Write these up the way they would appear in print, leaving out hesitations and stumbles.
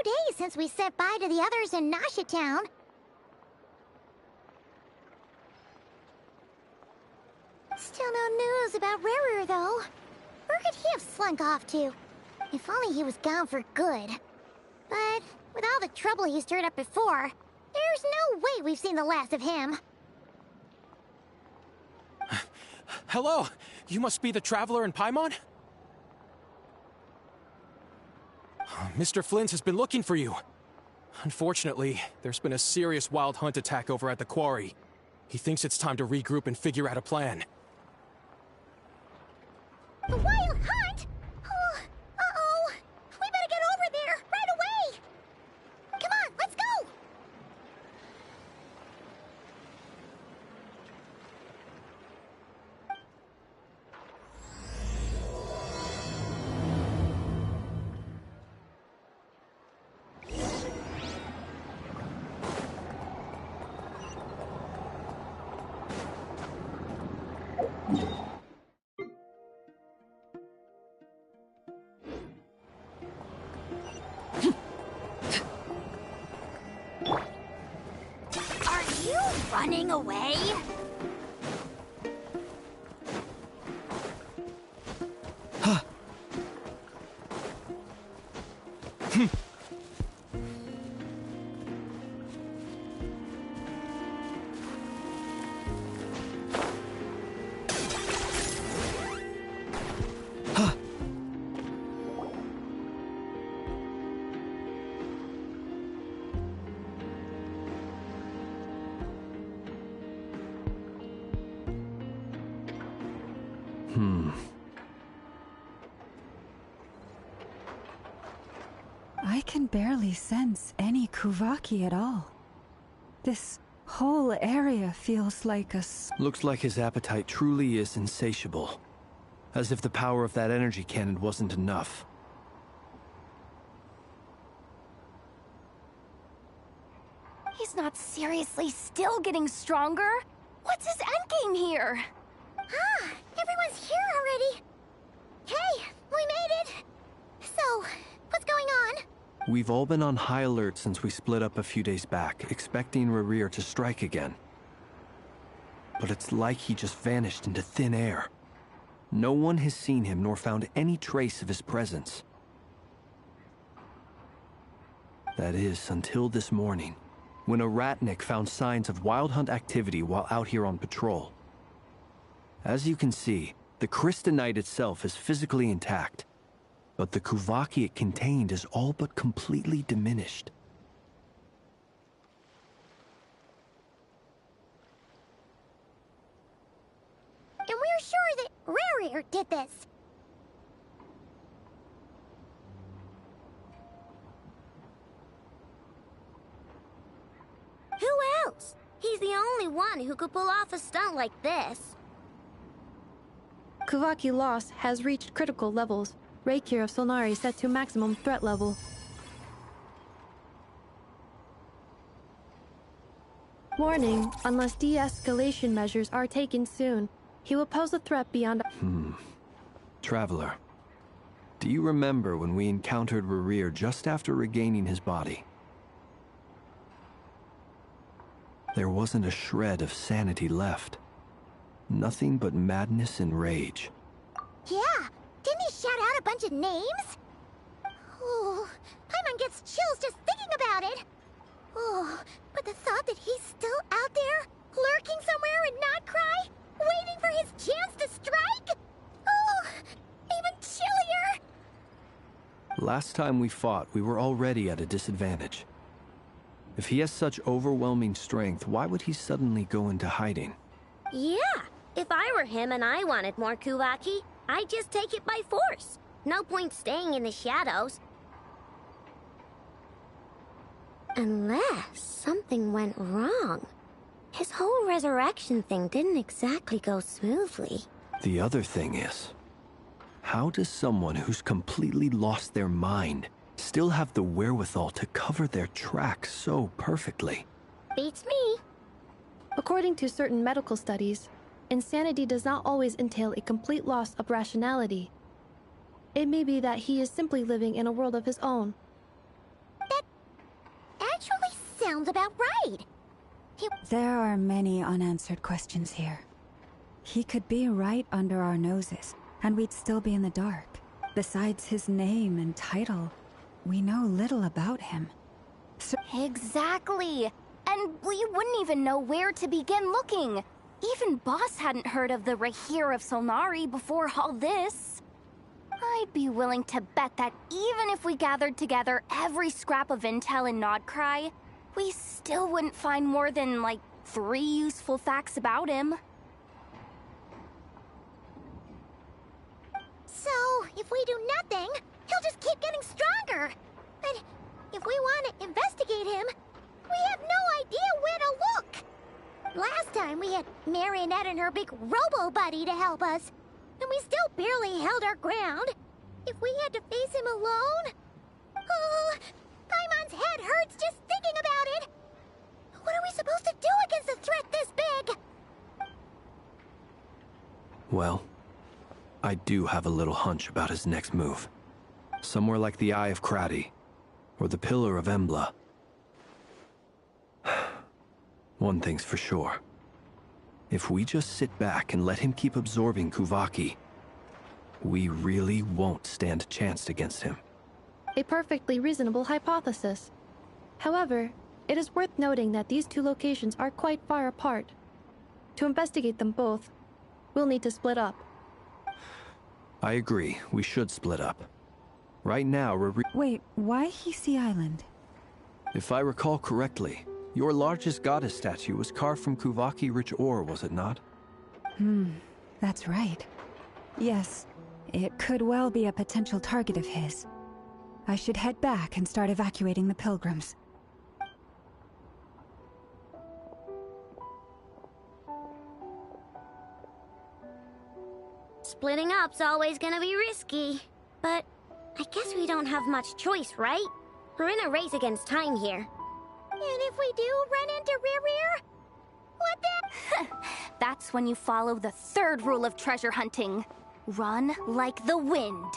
days since we said bye to the others in Nasha Town. Still no news about Rarer, though. Where could he have slunk off to? If only he was gone for good. But with all the trouble he stirred up before, there's no way we've seen the last of him. Hello! You must be the traveler in Paimon? Mr. Flynn has been looking for you. Unfortunately, there's been a serious wild hunt attack over at the quarry. He thinks it's time to regroup and figure out a plan. The wild hunt? Oh, uh-oh. We better get over there, right away! Come on, let's go! Running away? Huh. I can barely sense any Kuvaki at all. This whole area feels like Looks like his appetite truly is insatiable. As if the power of that energy cannon wasn't enough. He's not seriously still getting stronger? What's his endgame here? Ah, everyone's here already. Hey, we made it. So, what's going on? We've all been on high alert since we split up a few days back, expecting Rarir to strike again. But it's like he just vanished into thin air. No one has seen him nor found any trace of his presence. That is, until this morning, when a ratnik found signs of wild hunt activity while out here on patrol. As you can see, the crystalline itself is physically intact, but the Kuvaki it contained is all but completely diminished. And we're sure that Rarir did this. Who else? He's the only one who could pull off a stunt like this. Kuvaki loss has reached critical levels. Reikir of Solnari set to maximum threat level. Warning, unless de-escalation measures are taken soon, he will pose a threat beyond... Traveler, do you remember when we encountered Rarir just after regaining his body? There wasn't a shred of sanity left. Nothing but madness and rage. Yeah, didn't he shout out a bunch of names? Oh, Paimon gets chills just thinking about it. Oh, but the thought that he's still out there, lurking somewhere in Nod Krai, waiting for his chance to strike? Oh, even chillier! Last time we fought, we were already at a disadvantage. If he has such overwhelming strength, why would he suddenly go into hiding? Yeah, if I were him and I wanted more Kuvaki, I'd just take it by force. No point staying in the shadows. Unless something went wrong. His whole resurrection thing didn't exactly go smoothly. The other thing is, how does someone who's completely lost their mind still have the wherewithal to cover their tracks so perfectly? Beats me. According to certain medical studies, insanity does not always entail a complete loss of rationality. It may be that he is simply living in a world of his own. That sounds about right. There are many unanswered questions here. He could be right under our noses, and we'd still be in the dark. Besides his name and title, we know little about him. So Exactly! And we wouldn't even know where to begin looking. Even Boss hadn't heard of the Rahir of Solnari before all this. I'd be willing to bet that even if we gathered together every scrap of intel in Nod Krai, we still wouldn't find more than, like, 3 useful facts about him. So, if we do nothing, he'll just keep getting stronger. But if we want to investigate him, we have no idea where to look. Last time we had Marionette and her big robo-buddy to help us, and we still barely held our ground. If we had to face him alone... Oh, Paimon's head hurts just thinking about it. What are we supposed to do against a threat this big? Well, I do have a little hunch about his next move. Somewhere like the Eye of Krati, or the Pillar of Embla. One thing's for sure. If we just sit back and let him keep absorbing Kuvaki, we really won't stand a chance against him. A perfectly reasonable hypothesis. However, it is worth noting that these 2 locations are quite far apart. To investigate them both, we'll need to split up. I agree, we should split up. Right now, wait, why Hisi Island? if I recall correctly, your largest goddess statue was carved from Kuvaki-rich ore, was it not? That's right. Yes, it could well be a potential target of his. I should head back and start evacuating the pilgrims. Splitting up's always gonna be risky. But I guess we don't have much choice, right? We're in a race against time here. And if we do run into Rear, what then? That's when you follow the 3rd rule of treasure hunting. Run like the wind.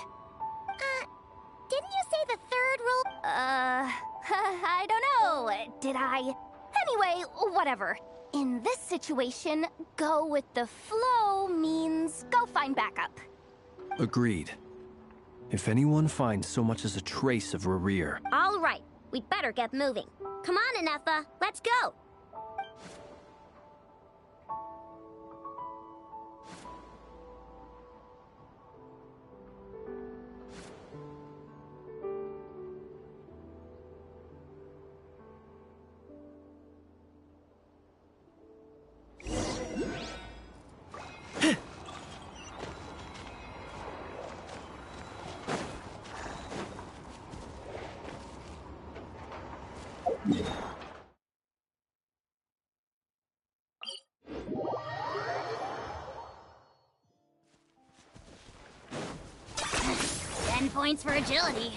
Didn't you say the 3rd rule? I don't know. Did I? Anyway, whatever. In this situation, go with the flow means go find backup. Agreed. If anyone finds so much as a trace of Rerir, All right, we'd better get moving. Come on, Anefa, let's go! Points for agility.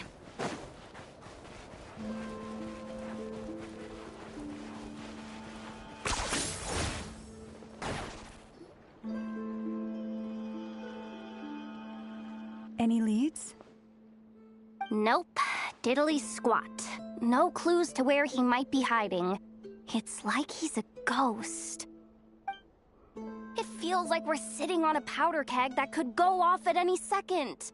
Any leads? Nope. Diddly squat. No clues to where he might be hiding. It's like he's a ghost. It feels like we're sitting on a powder keg that could go off at any second.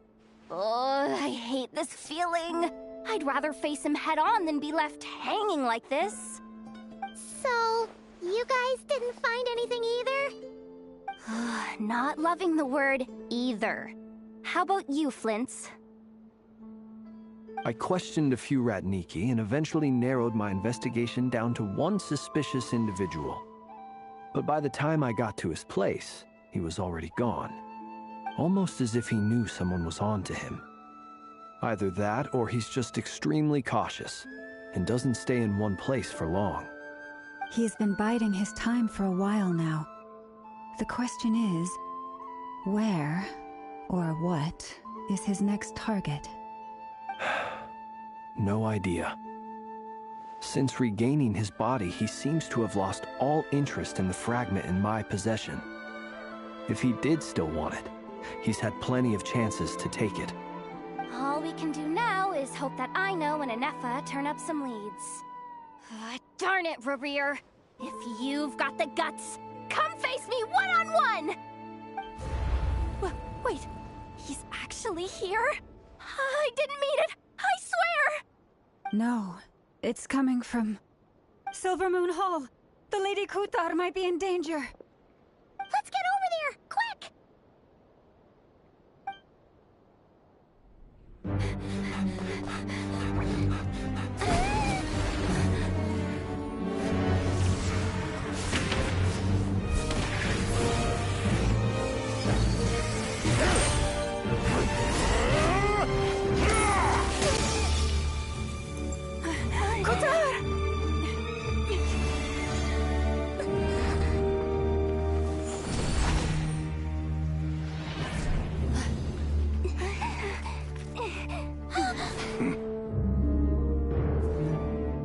Oh, I hate this feeling. I'd rather face him head-on than be left hanging like this. So, you guys didn't find anything either? Not loving the word either. How about you, Flint's? I questioned a few Ratniki and eventually narrowed my investigation down to one suspicious individual. But by the time I got to his place, he was already gone. Almost as if he knew someone was on to him. Either that, or he's just extremely cautious and doesn't stay in one place for long. He's been biding his time for a while now. The question is, where or what is his next target? No idea. Since regaining his body, he seems to have lost all interest in the fragment in my possession. If he did still want it, he's had plenty of chances to take it. All we can do now is hope that Aino and Anefa turn up some leads. Darn it, Rereer. If you've got the guts, come face me one-on-one! Wait, he's actually here? I didn't mean it, I swear! No, it's coming from Silver Moon Hall. The Lady Kutar might be in danger. Let's get over there, quick!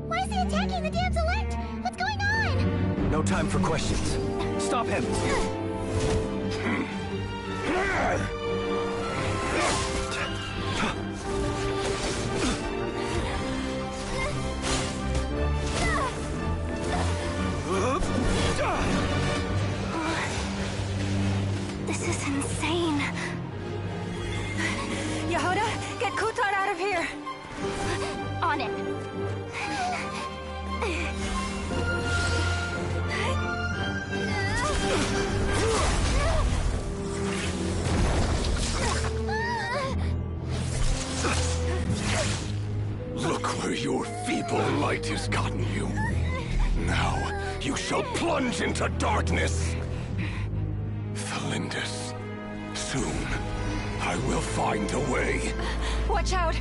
Why is he attacking the damselette? What's going on? No time for questions. Stop him! This is insane. Yehuda, get Kutar out of here! On it. Look where your feeble light has gotten you. Now, you shall plunge into darkness. Thalindus, soon, I will find a way. Watch out!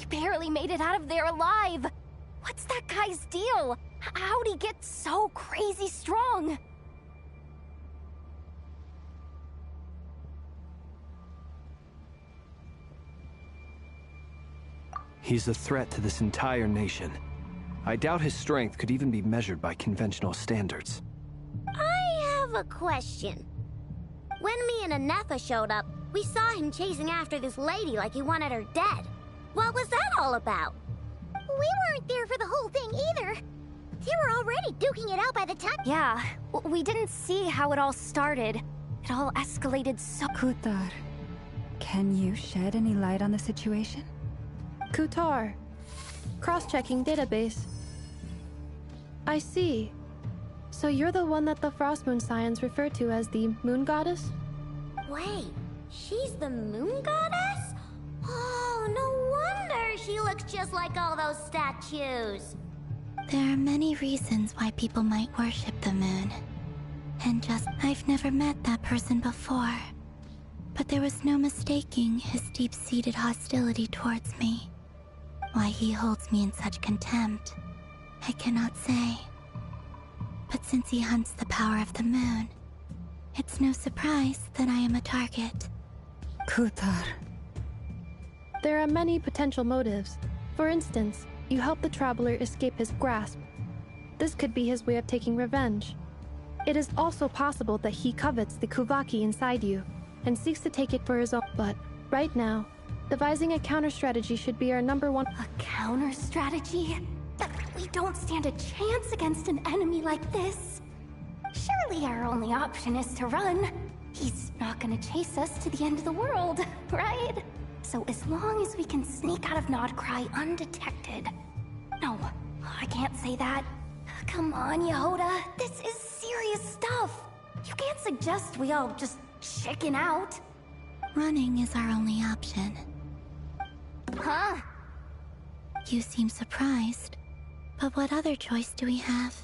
Barely made it out of there alive. What's that guy's deal? How'd he get so crazy strong? He's a threat to this entire nation. I doubt his strength could even be measured by conventional standards. I have a question. When me and Anefa showed up, we saw him chasing after this lady like he wanted her dead. What was that all about? We weren't there for the whole thing either. They were already duking it out by the time. Yeah, we didn't see how it all started. It all escalated so... Kutar, can you shed any light on the situation? Kutar. Cross-checking database. I see. So you're the one that the Frost Moon Scions refer to as the Moon Goddess? Wait, she's the Moon Goddess? Oh, no wonder she looks just like all those statues. There are many reasons why people might worship the moon. And I've never met that person before. But there was no mistaking his deep-seated hostility towards me. Why he holds me in such contempt, I cannot say. But since he hunts the power of the moon, it's no surprise that I am a target. Kutar. There are many potential motives. For instance, you help the traveler escape his grasp. This could be his way of taking revenge. It is also possible that he covets the Kuvaki inside you and seeks to take it for his own. But right now, devising a counter-strategy should be our #1. A counter-strategy? We don't stand a chance against an enemy like this. Surely our only option is to run. He's not gonna chase us to the end of the world, right? So as long as we can sneak out of Nod Krai undetected... No, I can't say that. Come on, Yehoda. This is serious stuff. You can't suggest we all just chicken out. Running is our only option. Huh? You seem surprised. But what other choice do we have?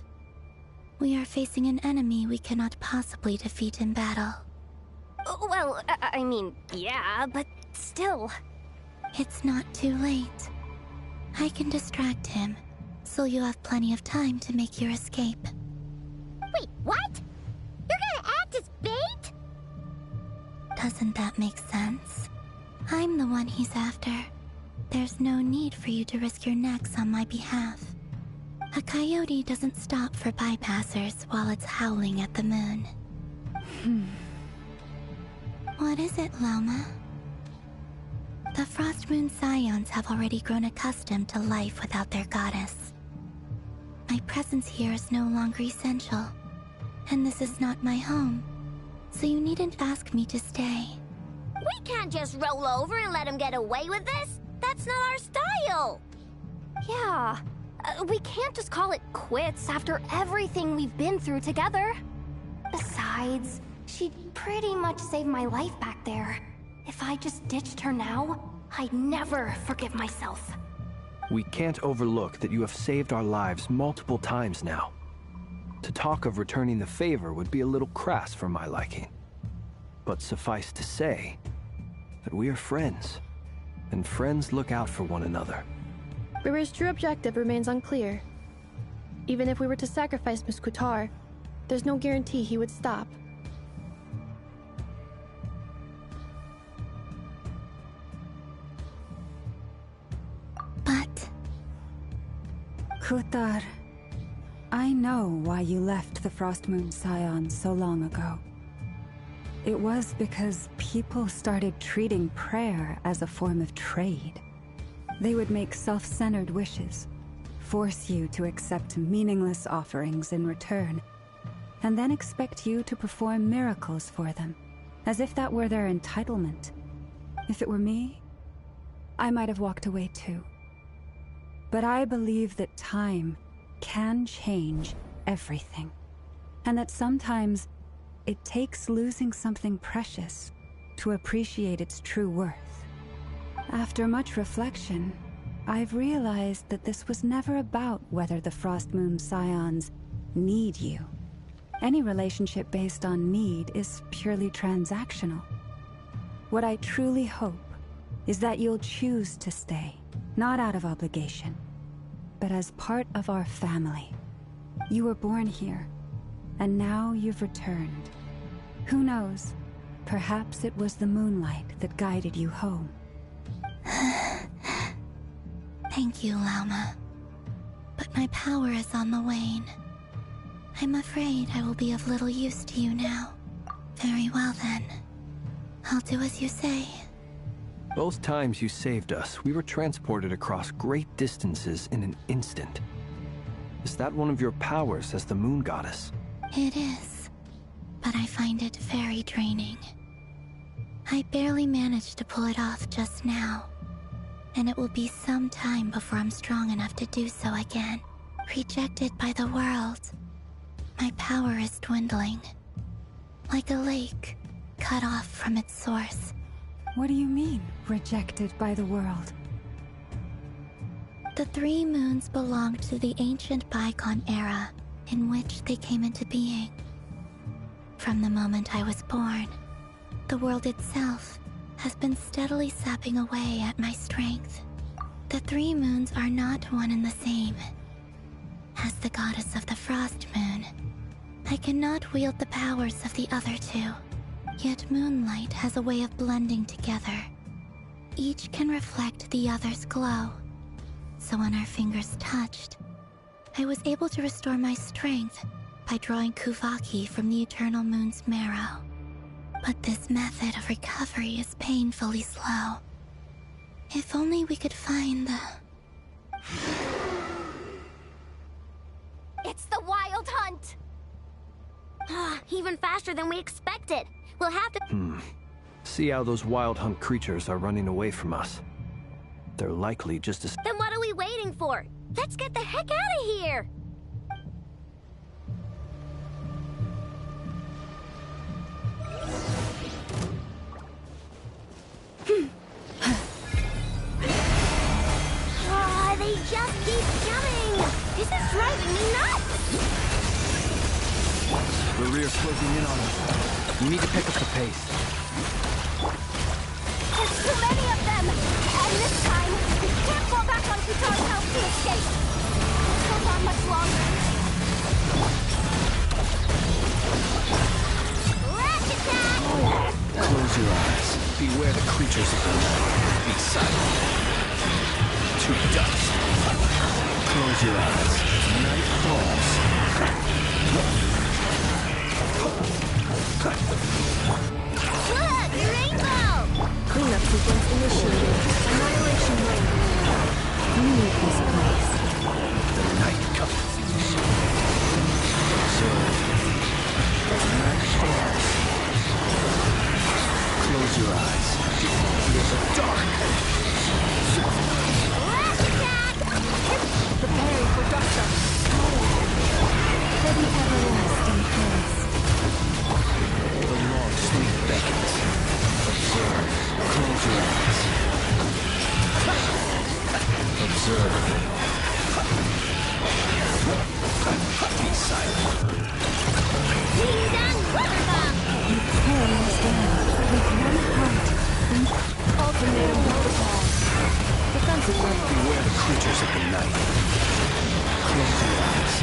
We are facing an enemy we cannot possibly defeat in battle. Well, I mean, yeah, but still. It's not too late. I can distract him, so you have plenty of time to make your escape. Wait, what? You're gonna act as bait? Doesn't that make sense? I'm the one he's after. There's no need for you to risk your necks on my behalf. A coyote doesn't stop for bypassers while it's howling at the moon. What is it, Loma? The Frost Moon Scions have already grown accustomed to life without their goddess. My presence here is no longer essential, and this is not my home, so you needn't ask me to stay. We can't just roll over and let him get away with this. That's not our style. Yeah, we can't just call it quits after everything we've been through together. Besides, she'd pretty much saved my life back there. If I just ditched her now, I'd never forgive myself. We can't overlook that you have saved our lives multiple times now. To talk of returning the favor would be a little crass for my liking. But suffice to say that we are friends, and friends look out for one another. Rira's true objective remains unclear. Even if we were to sacrifice Miss Kutar, there's no guarantee he would stop. But... Kutar, I know why you left the Frost Moon Scions so long ago. It was because people started treating prayer as a form of trade. They would make self-centered wishes, force you to accept meaningless offerings in return, and then expect you to perform miracles for them, as if that were their entitlement. If it were me, I might have walked away too. But I believe that time can change everything, and that sometimes it takes losing something precious to appreciate its true worth. After much reflection, I've realized that this was never about whether the Frost Moon Scions need you. Any relationship based on need is purely transactional. What I truly hope is that you'll choose to stay, not out of obligation, but as part of our family. You were born here, and now you've returned. Who knows? Perhaps it was the moonlight that guided you home. Thank you, Lauma. But my power is on the wane. I'm afraid I will be of little use to you now. Very well then. I'll do as you say. Both times you saved us, we were transported across great distances in an instant. Is that one of your powers as the Moon Goddess? It is, but I find it very draining. I barely managed to pull it off just now, and it will be some time before I'm strong enough to do so again. Rejected by the world, my power is dwindling. Like a lake, cut off from its source. What do you mean, rejected by the world? The three moons belong to the ancient bygone era in which they came into being. From the moment I was born, the world itself has been steadily sapping away at my strength. The three moons are not one and the same. As the goddess of the Frost Moon, I cannot wield the powers of the other two. Yet moonlight has a way of blending together. Each can reflect the other's glow. So when our fingers touched, I was able to restore my strength by drawing Kuvaki from the Eternal Moon's marrow. But this method of recovery is painfully slow. If only we could find the... It's the Wild Hunt! Even faster than we expected. We'll have to... See how those Wild Hunt creatures are running away from us. They're likely just as... Then what are we waiting for? Let's get the heck out of here! They just keep coming! This is driving me nuts! The rear's closing in on us. We need to pick up the pace. There's too many of them! And this time, we can't fall back on Kutar's house to escape! This goes on much longer. Rash attack! Close your eyes. Beware the creatures of the night. Be silent. To dust. Close your eyes. Night falls. Look! Rainbow! Cleanup sequence initiated. Annihilation wave. Leave this place. The night comes. Observe. Night falls. Close your eyes. Feel the dark. Preparing for dust-up. For the everlasting place. The long sleep beckons. Observe. Close your eyes. Observe. Be silent. Ding-dong rubber-bomb! You can stand with one heart. Alternating protocol. Defensive level. Beware the creatures of the night. Close your eyes.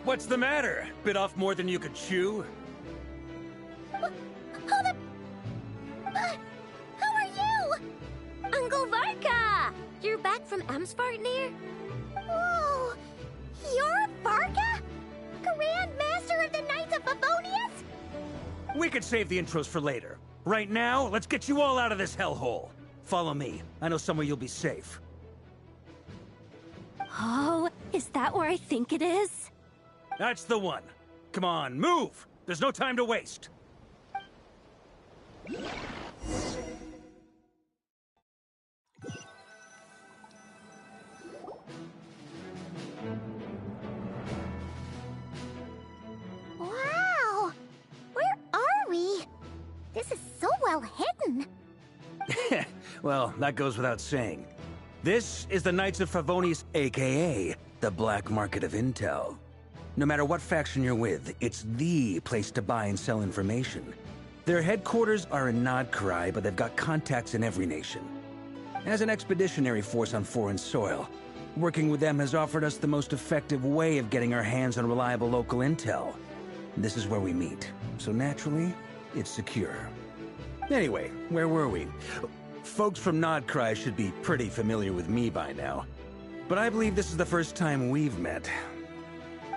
What's the matter? Bit off more than you could chew? How are you? Uncle Varka! You're back from Amsvartnir? Oh, you're Varka? Grand Master of the Knights of Favonius? We could save the intros for later. Right now, let's get you all out of this hellhole. Follow me. I know somewhere you'll be safe. Oh, is that where I think it is? That's the one. Come on, move! There's no time to waste. Wow! Where are we? This is so well hidden. Well, that goes without saying. This is the Knights of Favonius, aka the Black Market of Intel. No matter what faction you're with, it's the place to buy and sell information. Their headquarters are in Nod Krai, but they've got contacts in every nation. As an expeditionary force on foreign soil, working with them has offered us the most effective way of getting our hands on reliable local intel. This is where we meet, so naturally, it's secure. Anyway, where were we? Folks from Nod Krai should be pretty familiar with me by now, but I believe this is the first time we've met.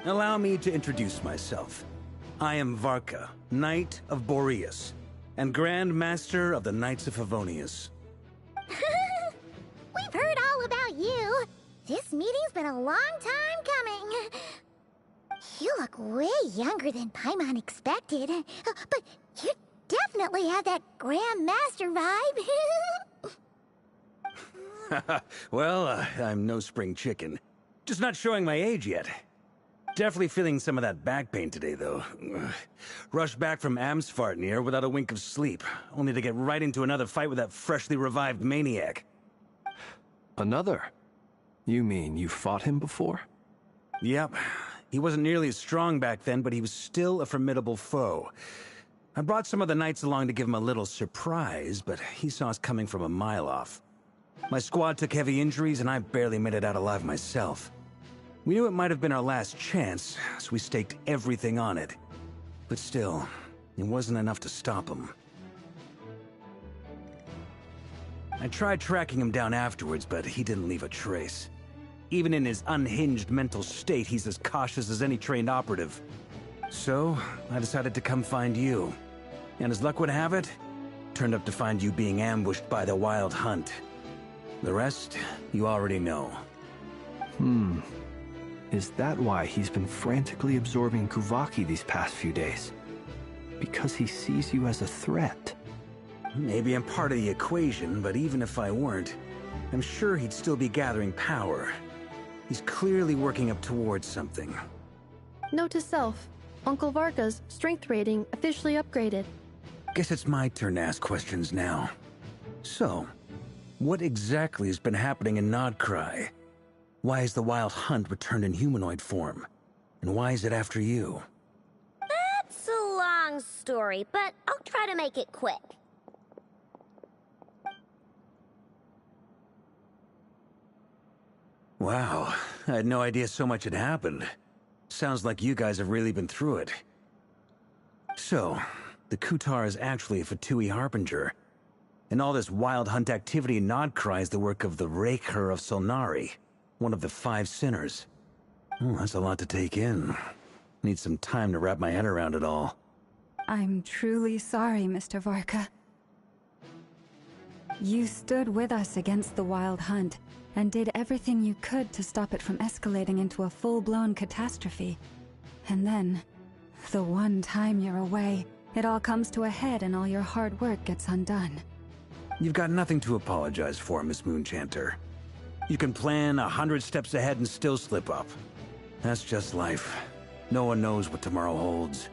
Allow me to introduce myself. I am Varka, Knight of Boreas, and Grand Master of the Knights of Favonius. We've heard all about you. This meeting's been a long time coming. You look way younger than Paimon expected, but you definitely have that Grand Master vibe. Well, I'm no spring chicken. Just not showing my age yet. Definitely feeling some of that back pain today, though. Rushed back from Amsfartnir without a wink of sleep, only to get right into another fight with that freshly revived maniac. Another? You mean you fought him before? Yep. He wasn't nearly as strong back then, but he was still a formidable foe. I brought some of the knights along to give him a little surprise, but he saw us coming from a mile off. My squad took heavy injuries, and I barely made it out alive myself. We knew it might have been our last chance, so we staked everything on it. But still, it wasn't enough to stop him. I tried tracking him down afterwards, but he didn't leave a trace. Even in his unhinged mental state, he's as cautious as any trained operative. So, I decided to come find you. And as luck would have it, turned up to find you being ambushed by the Wild Hunt. The rest, you already know. Is that why he's been frantically absorbing Kuvaki these past few days? Because he sees you as a threat? Maybe I'm part of the equation, but even if I weren't, I'm sure he'd still be gathering power. He's clearly working up towards something. Note to self, Uncle Varka's strength rating officially upgraded. Guess it's my turn to ask questions now. So, what exactly has been happening in Nod Krai? Why has the Wild Hunt returned in humanoid form? And why is it after you? That's a long story, but I'll try to make it quick. Wow, I had no idea so much had happened. Sounds like you guys have really been through it. So, the Kutar is actually a Fatui Harbinger. And all this Wild Hunt activity in Nod Krai is the work of the Raker of Solnari, one of the 5 sinners. Oh, that's a lot to take in. Need some time to wrap my head around it all. I'm truly sorry, Mr. Varka. You stood with us against the Wild Hunt, and did everything you could to stop it from escalating into a full-blown catastrophe. And then, the one time you're away, it all comes to a head and all your hard work gets undone. You've got nothing to apologize for, Miss Moonchanter. You can plan 100 steps ahead and still slip up. That's just life. No one knows what tomorrow holds.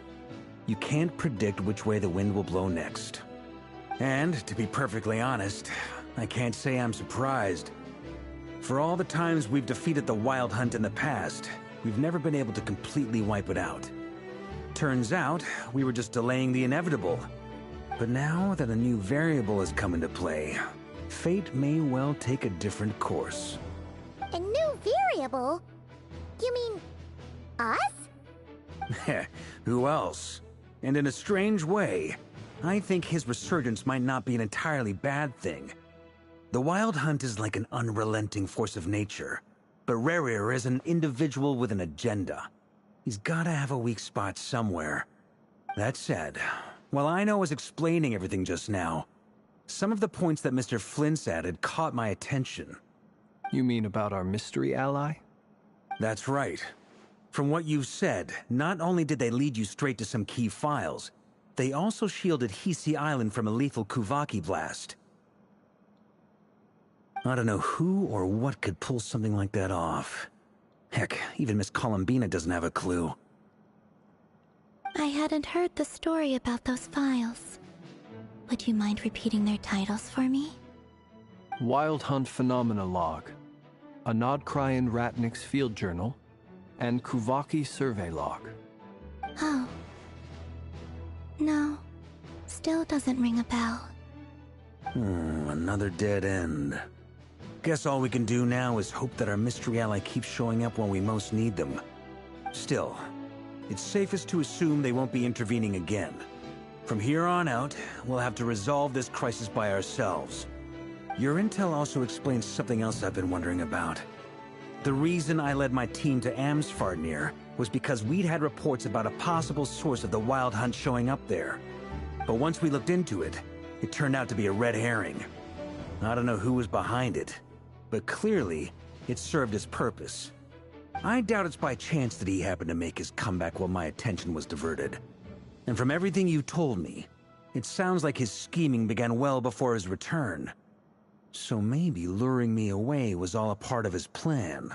You can't predict which way the wind will blow next. And, to be perfectly honest, I can't say I'm surprised. For all the times we've defeated the Wild Hunt in the past, we've never been able to completely wipe it out. Turns out, we were just delaying the inevitable. But now that a new variable has come into play, fate may well take a different course. A new variable? You mean... us? Who else? And in a strange way, I think his resurgence might not be an entirely bad thing. The Wild Hunt is like an unrelenting force of nature, but Rerir is an individual with an agenda. He's gotta have a weak spot somewhere. That said, while I know I was explaining everything just now, some of the points that Mr. Flint's added caught my attention. You mean about our mystery ally? That's right. From what you've said, not only did they lead you straight to some key files, they also shielded Hisi Island from a lethal Kuvaki blast. I don't know who or what could pull something like that off. Heck, even Miss Columbina doesn't have a clue. I hadn't heard the story about those files. Would you mind repeating their titles for me? Wild Hunt Phenomena Log, a Nod Krai and Ratnik's Field Journal, and Kuvaki Survey Log. Oh. No. Still doesn't ring a bell. Another dead end. Guess all we can do now is hope that our mystery ally keeps showing up when we most need them. Still, it's safest to assume they won't be intervening again. From here on out, we'll have to resolve this crisis by ourselves. Your intel also explains something else I've been wondering about. The reason I led my team to Amsfartnir was because we'd had reports about a possible source of the Wild Hunt showing up there. But once we looked into it, it turned out to be a red herring. I don't know who was behind it, but clearly, it served its purpose. I doubt it's by chance that he happened to make his comeback while my attention was diverted. And from everything you told me, it sounds like his scheming began well before his return. So maybe luring me away was all a part of his plan.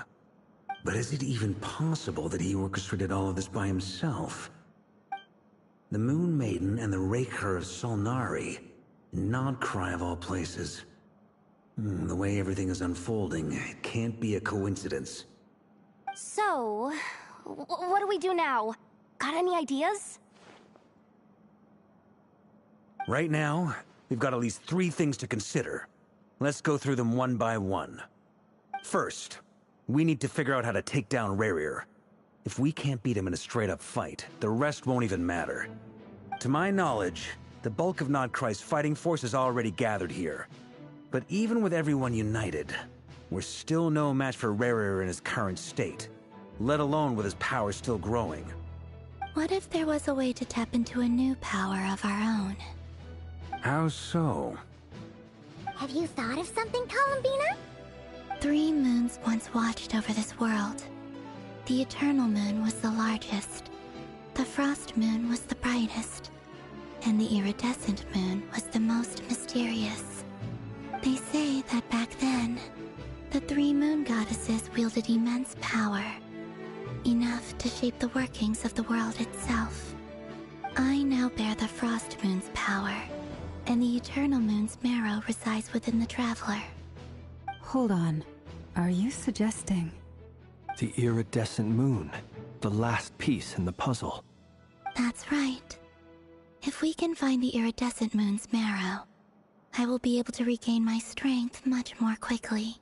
But is it even possible that he orchestrated all of this by himself? The Moon Maiden and the Raker of Solnari. Nod Krai of all places. The way everything is unfolding, it can't be a coincidence. So, what do we do now? Got any ideas? Right now, we've got at least 3 things to consider. Let's go through them one by one. First, we need to figure out how to take down Rarier. If we can't beat him in a straight-up fight, the rest won't even matter. To my knowledge, the bulk of Nod Krai's fighting force is already gathered here. But even with everyone united, we're still no match for Rarier in his current state, let alone with his power still growing. What if there was a way to tap into a new power of our own? How so? Have you thought of something, Columbina? 3 moons once watched over this world. The Eternal Moon was the largest. The Frost Moon was the brightest. And the Iridescent Moon was the most mysterious. They say that back then, the 3 moon goddesses wielded immense power. Enough to shape the workings of the world itself. I now bear the Frost Moon's power, and the Eternal Moon's marrow resides within the Traveler. Hold on. Are you suggesting... The Iridescent Moon, the last piece in the puzzle. That's right. If we can find the Iridescent Moon's marrow, I will be able to regain my strength much more quickly.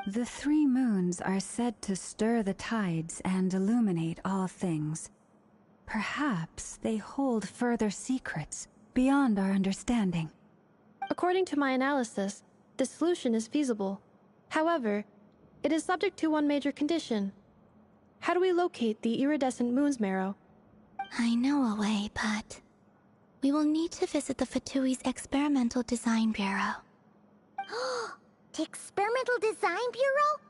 The 3 moons are said to stir the tides and illuminate all things. Perhaps they hold further secrets beyond our understanding. According to my analysis, this solution is feasible. However, it is subject to one major condition. How do we locate the Iridescent Moon's marrow? I know a way, but... we will need to visit the Fatui's Experimental Design Bureau. The Experimental Design Bureau?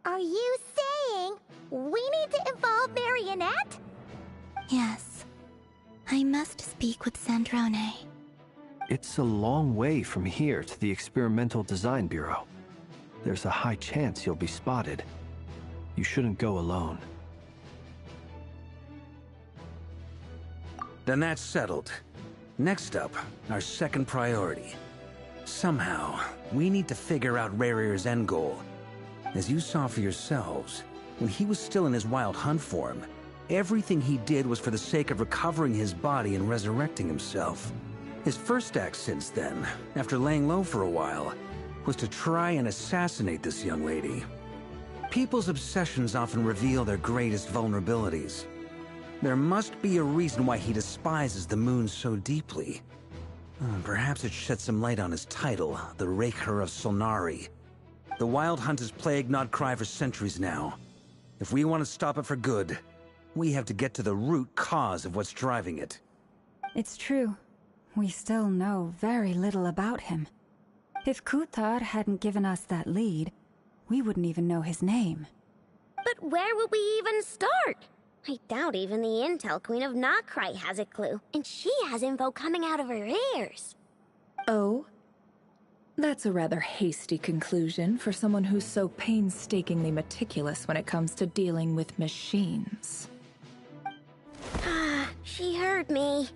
Are you saying we need to involve Marionette? Yes. I must speak with Sandrone. It's a long way from here to the Experimental Design Bureau. There's a high chance you'll be spotted. You shouldn't go alone. Then that's settled. Next up, our second priority. Somehow, we need to figure out Rarier's end goal. As you saw for yourselves, when he was still in his wild hunt form, everything he did was for the sake of recovering his body and resurrecting himself. His first act since then, after laying low for a while, was to try and assassinate this young lady. People's obsessions often reveal their greatest vulnerabilities. There must be a reason why he despises the moon so deeply. Perhaps it sheds some light on his title, the Raker of Solnari. The Wild Hunt has plagued Nod Krai for centuries now. If we want to stop it for good, we have to get to the root cause of what's driving it. It's true. We still know very little about him. If Kuthar hadn't given us that lead, we wouldn't even know his name. But where would we even start? I doubt even the Intel Queen of Nod Krai has a clue, and she has info coming out of her ears. Oh? That's a rather hasty conclusion for someone who's so painstakingly meticulous when it comes to dealing with machines. She heard me.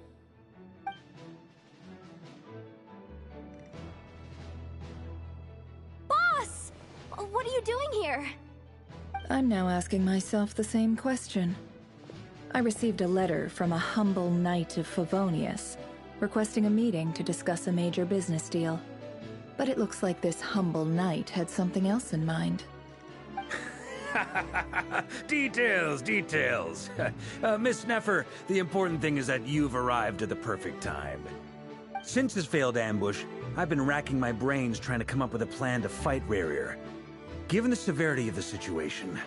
Boss! What are you doing here? I'm now asking myself the same question. I received a letter from a humble knight of Favonius, requesting a meeting to discuss a major business deal. But it looks like this humble knight had something else in mind. Details, details. Miss Nefer, the important thing is that you've arrived at the perfect time. Since his failed ambush, I've been racking my brains trying to come up with a plan to fight Rarier. Given the severity of the situation,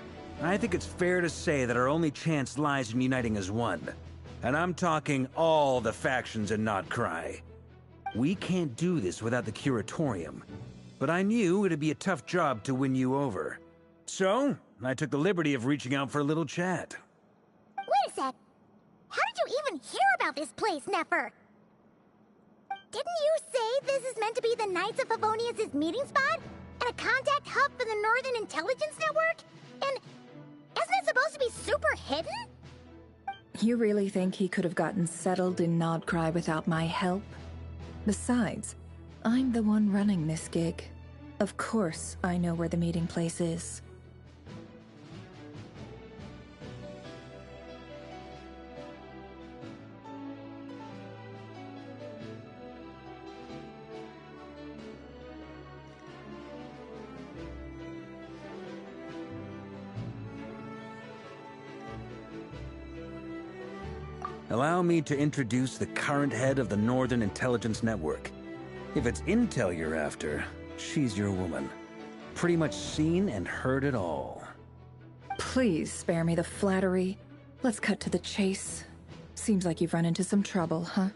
I think it's fair to say that our only chance lies in uniting as one. And I'm talking all the factions in Nod Krai. We can't do this without the Curatorium, but I knew it'd be a tough job to win you over. So, I took the liberty of reaching out for a little chat. Wait a sec. How did you even hear about this place, Nefer? Didn't you say this is meant to be the Knights of Favonius' meeting spot? And a contact hub for the Northern Intelligence Network? And isn't it supposed to be super hidden? You really think he could have gotten settled in Nod Krai without my help? Besides, I'm the one running this gig. Of course I know where the meeting place is. Allow me to introduce the current head of the Northern Intelligence Network. If it's intel you're after, she's your woman. Pretty much seen and heard it all. Please spare me the flattery. Let's cut to the chase. Seems like you've run into some trouble, huh?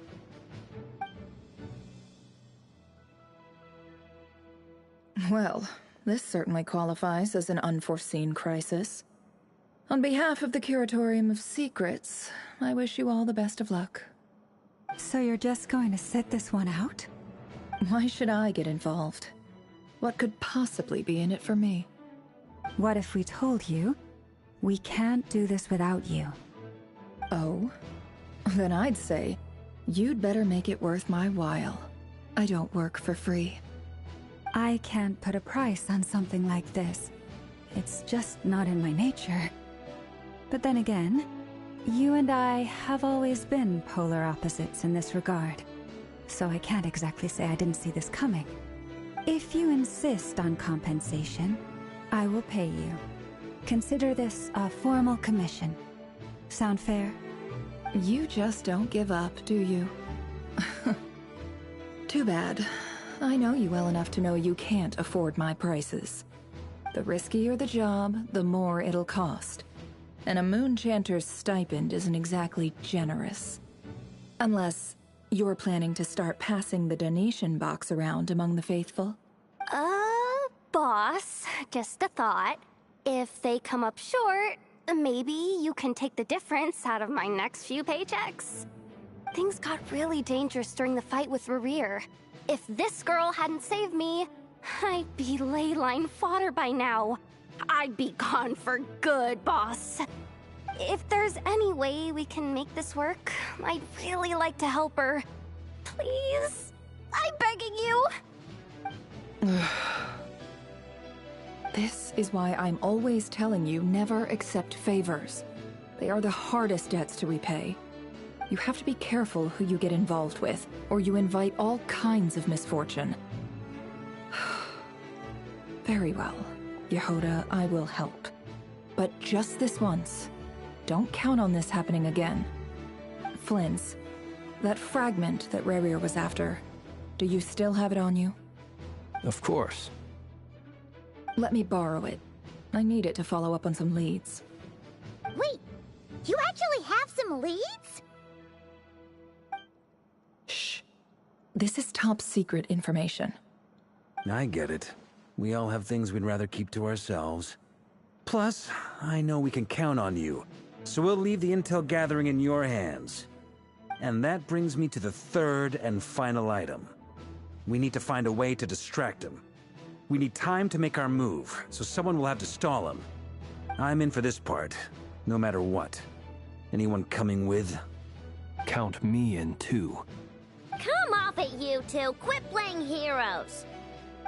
Well, this certainly qualifies as an unforeseen crisis. On behalf of the Curatorium of Secrets, I wish you all the best of luck. So you're just going to sit this one out? Why should I get involved? What could possibly be in it for me? What if we told you we can't do this without you? Oh? Then I'd say you'd better make it worth my while. I don't work for free. I can't put a price on something like this. It's just not in my nature. But then again, you and I have always been polar opposites in this regard. So I can't exactly say I didn't see this coming. If you insist on compensation, I will pay you. Consider this a formal commission. Sound fair? You just don't give up, do you? Too bad. I know you well enough to know you can't afford my prices. The riskier the job, the more it'll cost. And a Moonchanter's stipend isn't exactly generous. Unless you're planning to start passing the donation box around among the faithful. Boss, just a thought. If they come up short, maybe you can take the difference out of my next few paychecks. Things got really dangerous during the fight with Rerir. If this girl hadn't saved me, I'd be ley line fodder by now. I'd be gone for good, boss. If there's any way we can make this work, I'd really like to help her. Please? I'm begging you. This is why I'm always telling you never accept favors. They are the hardest debts to repay. You have to be careful who you get involved with, or you invite all kinds of misfortune. Very well, Yehoda, I will help. But just this once. Don't count on this happening again. Flins, that fragment that Rerir was after, do you still have it on you? Of course. Let me borrow it. I need it to follow up on some leads. Wait, you actually have some leads? Shh. This is top secret information. I get it. We all have things we'd rather keep to ourselves. Plus, I know we can count on you, so we'll leave the intel gathering in your hands. And that brings me to the third and final item. We need to find a way to distract him. We need time to make our move, so someone will have to stall him. I'm in for this part, no matter what. Anyone coming with? Count me in too. Come off it, you two. Quit playing heroes.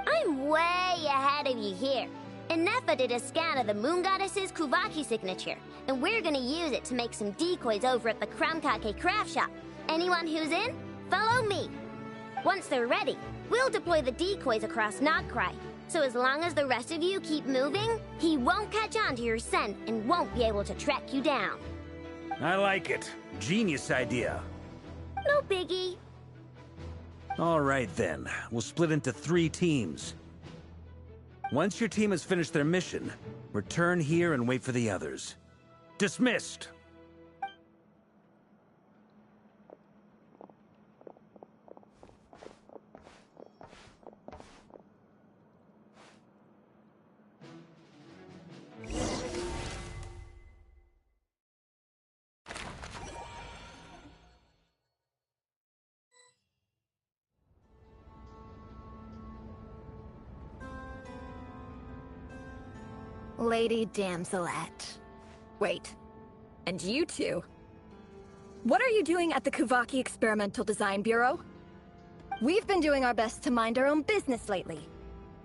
I'm way ahead of you here. Nefa did a scan of the Moon Goddess's Kuvaki signature, and we're gonna use it to make some decoys over at the Kramkake craft shop. Anyone who's in, follow me. Once they're ready, we'll deploy the decoys across Nod Krai. So as long as the rest of you keep moving, he won't catch on to your scent and won't be able to track you down. I like it. Genius idea. No biggie. All right then, we'll split into 3 teams. Once your team has finished their mission, return here and wait for the others. Dismissed! Lady Damselette. Wait, and you two? What are you doing at the Kuvaki Experimental Design Bureau? We've been doing our best to mind our own business lately.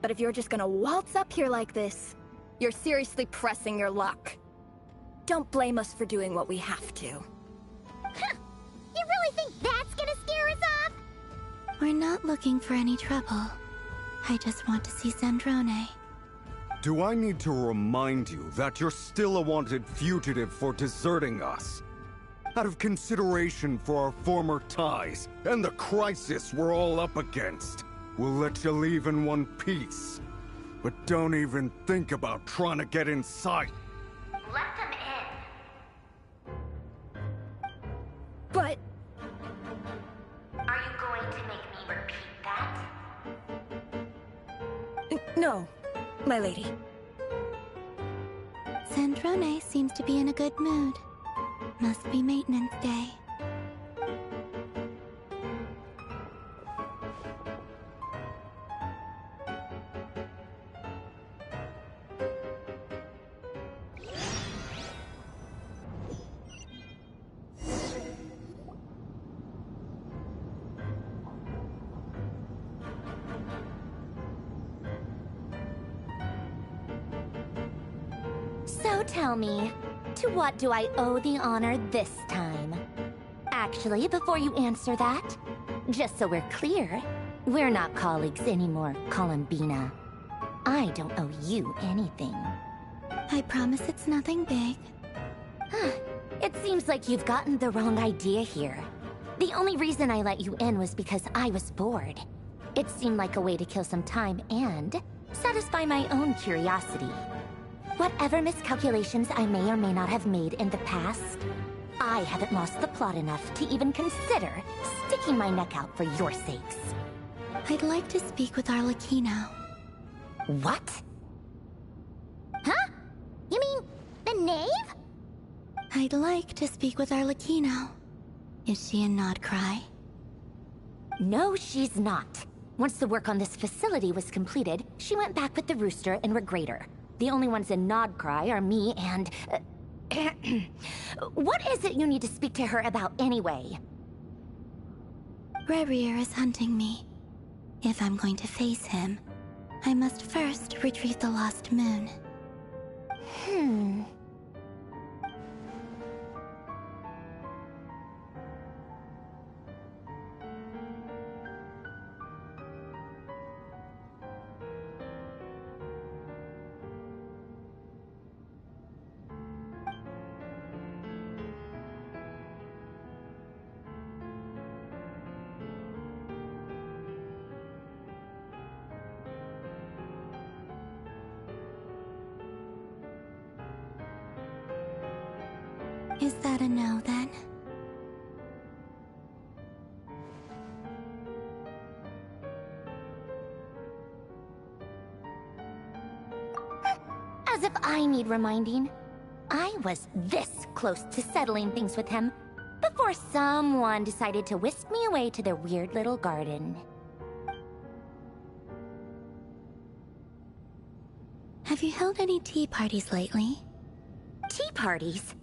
But if you're just gonna waltz up here like this, you're seriously pressing your luck. Don't blame us for doing what we have to. Huh. You really think that's gonna scare us off? We're not looking for any trouble. I just want to see Zandrone. Do I need to remind you that you're still a wanted fugitive for deserting us? Out of consideration for our former ties and the crisis we're all up against, we'll let you leave in one piece. But don't even think about trying to get inside. Let them in. But... Are you going to make me repeat that? No, my lady. Zandrone seems to be in a good mood. Must be maintenance day. So tell me, to what do I owe the honor this time? Actually, before you answer that, just so we're clear, we're not colleagues anymore, Columbina. I don't owe you anything. I promise it's nothing big. It seems like you've gotten the wrong idea here. The only reason I let you in was because I was bored. It seemed like a way to kill some time and satisfy my own curiosity. Whatever miscalculations I may or may not have made in the past, I haven't lost the plot enough to even consider sticking my neck out for your sakes. I'd like to speak with Arlecchino. What? Huh? You mean the knave? I'd like to speak with Arlecchino. Is she in Nod Krai? No, she's not. Once the work on this facility was completed, she went back with the Rooster and Regrator. The only ones in Nod Krai are me and... What is it you need to speak to her about anyway? Rerir is hunting me. If I'm going to face him, I must first retrieve the lost moon. Is that a no, then? As if I need reminding. I was this close to settling things with him before someone decided to whisk me away to their weird little garden. Have you held any tea parties lately? Tea parties?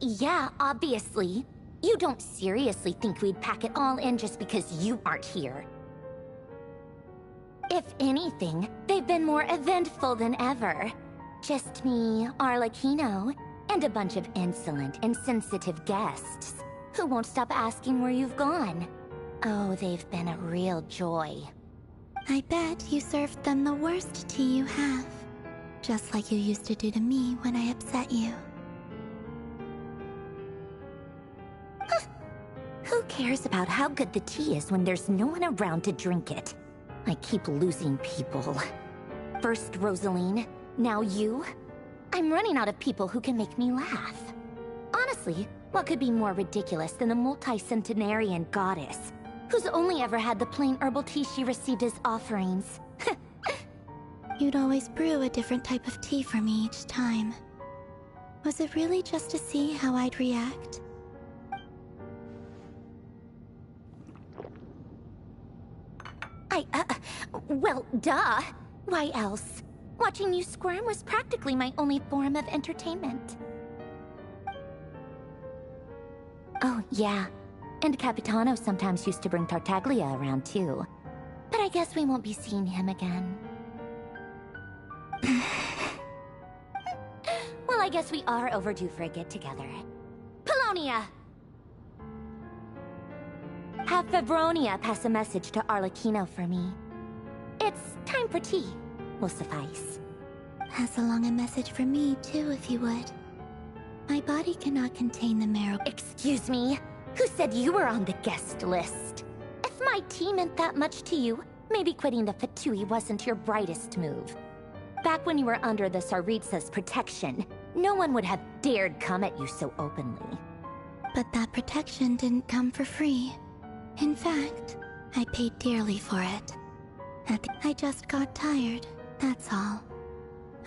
Yeah, obviously. You don't seriously think we'd pack it all in just because you aren't here. If anything, they've been more eventful than ever. Just me, Arlecchino, and a bunch of insolent and sensitive guests who won't stop asking where you've gone. Oh, they've been a real joy. I bet you served them the worst tea you have. Just like you used to do to me when I upset you. Who cares about how good the tea is when there's no one around to drink it? I keep losing people. First Rosaline, now you. I'm running out of people who can make me laugh. Honestly, what could be more ridiculous than a multi-centenarian goddess who's only ever had the plain herbal tea she received as offerings? You'd always brew a different type of tea for me each time. Was it really just to see how I'd react? Well, duh. Why else? Watching you squirm was practically my only form of entertainment. Oh, yeah. And Capitano sometimes used to bring Tartaglia around, too. But I guess we won't be seeing him again. Well, I guess we are overdue for a get-together. Polonia! Have Febronia pass a message to Arlecchino for me. It's time for tea. Will suffice. Pass along a message for me, too, if you would. My body cannot contain the marrow. Excuse me? Who said you were on the guest list? If my tea meant that much to you, maybe quitting the Fatui wasn't your brightest move. Back when you were under the Tsaritsa's protection, no one would have dared come at you so openly. But that protection didn't come for free. In fact, I paid dearly for it. I just got tired, that's all.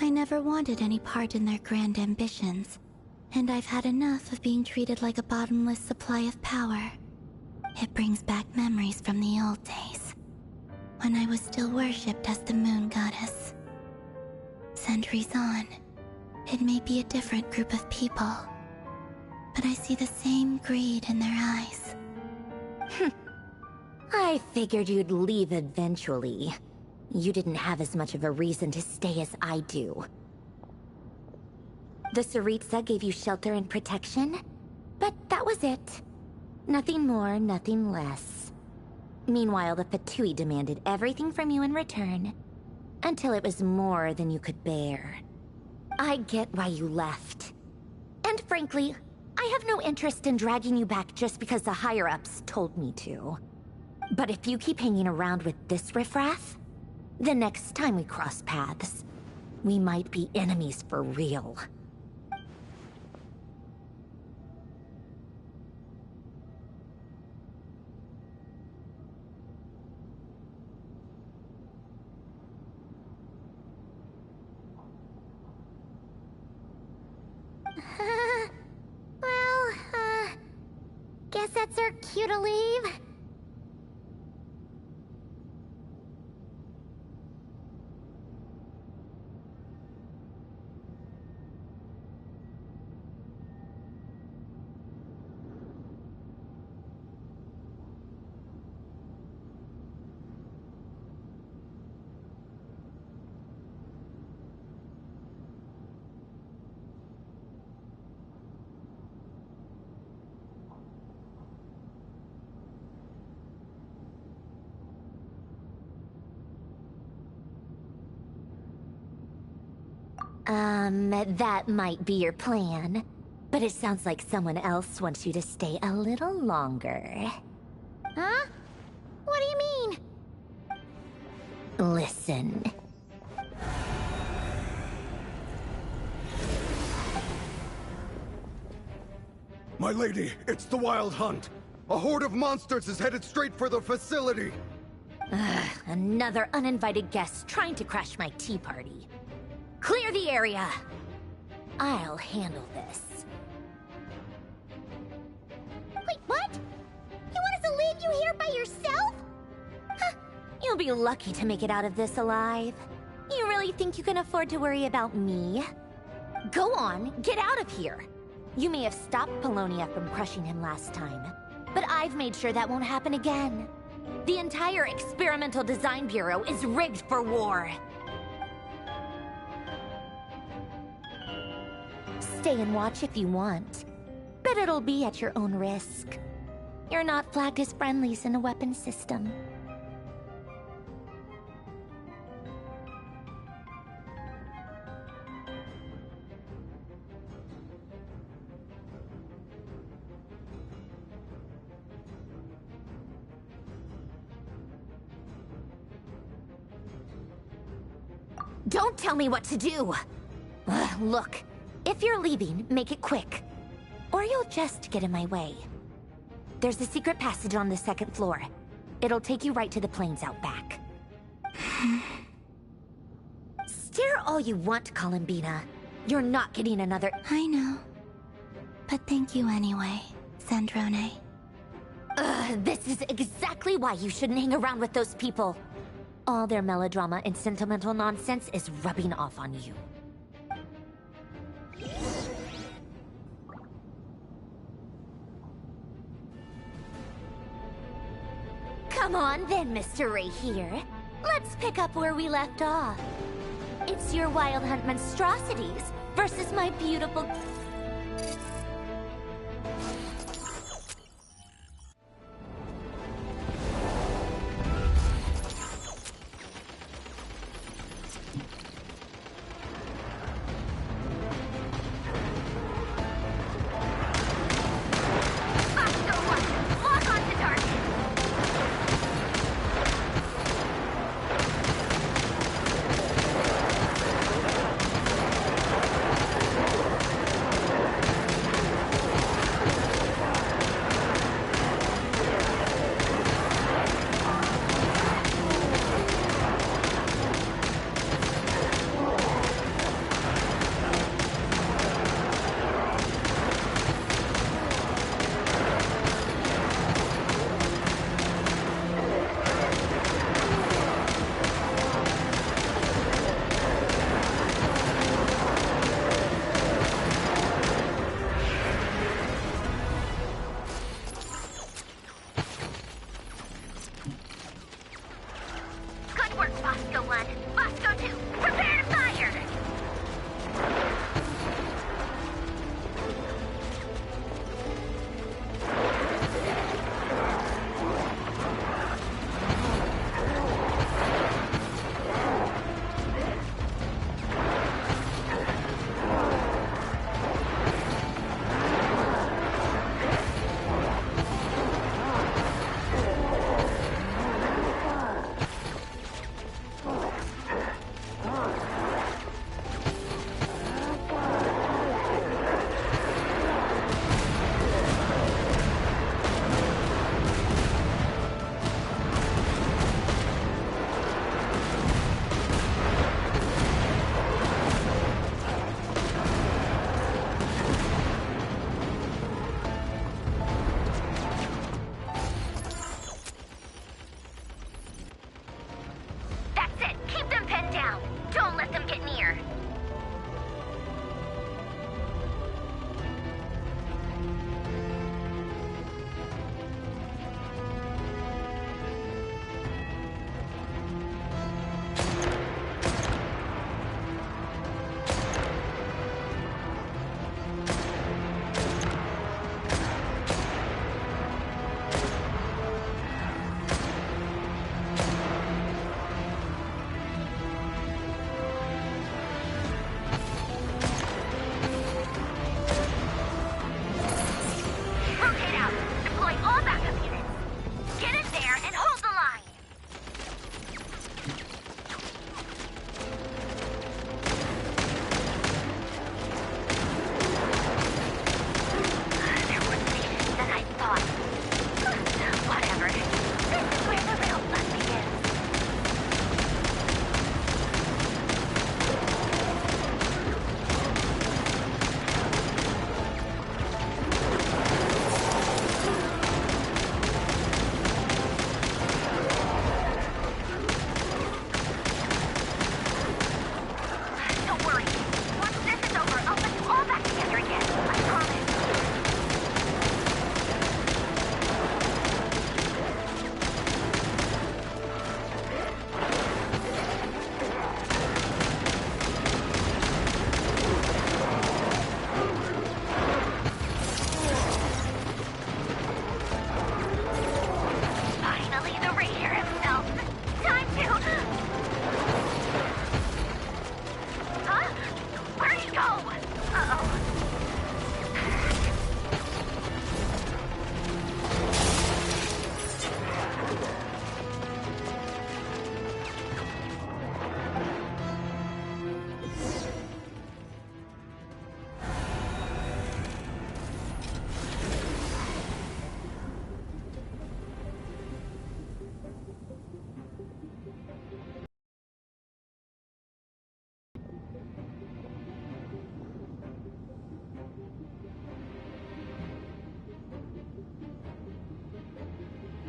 I never wanted any part in their grand ambitions, and I've had enough of being treated like a bottomless supply of power. It brings back memories from the old days, when I was still worshipped as the moon goddess. Centuries on, it may be a different group of people, but I see the same greed in their eyes. I figured you'd leave eventually. You didn't have as much of a reason to stay as I do. The Tsaritsa gave you shelter and protection, but that was it. Nothing more, nothing less. Meanwhile, the Fatui demanded everything from you in return, until it was more than you could bear. I get why you left. And frankly, I have no interest in dragging you back just because the higher-ups told me to. But if you keep hanging around with this riffraff, the next time we cross paths, we might be enemies for real. Guess that's our cue to leave. That might be your plan, but it sounds like someone else wants you to stay a little longer. Huh? What do you mean? Listen. My lady, it's the Wild Hunt. A horde of monsters is headed straight for the facility. Another uninvited guest trying to crash my tea party. Clear the area! I'll handle this. Wait, what? You want us to leave you here by yourself? Huh. You'll be lucky to make it out of this alive. You really think you can afford to worry about me? Go on, get out of here. You may have stopped Polonia from crushing him last time, but I've made sure that won't happen again. The entire Experimental Design Bureau is rigged for war. Stay and watch if you want, but it'll be at your own risk. You're not flagged as friendlies in the weapons system. Don't tell me what to do! Look. If you're leaving, make it quick. Or you'll just get in my way. There's a secret passage on the second floor. It'll take you right to the plains out back. Stare all you want, Columbina. You're not getting another— I know. But thank you anyway, Sandrone. This is exactly why you shouldn't hang around with those people. All their melodrama and sentimental nonsense is rubbing off on you. Come on then, Mr. Ray here. Let's pick up where we left off. It's your Wild Hunt monstrosities versus my beautiful...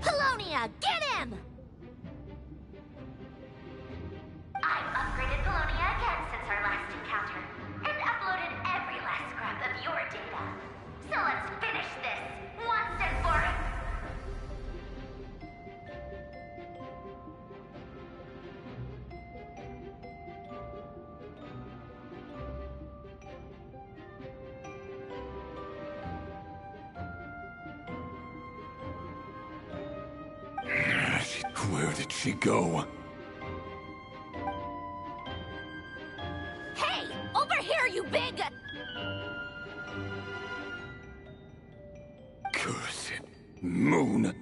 Polonia, get him! Where did she go? Hey! Over here, you big... Cursed moon.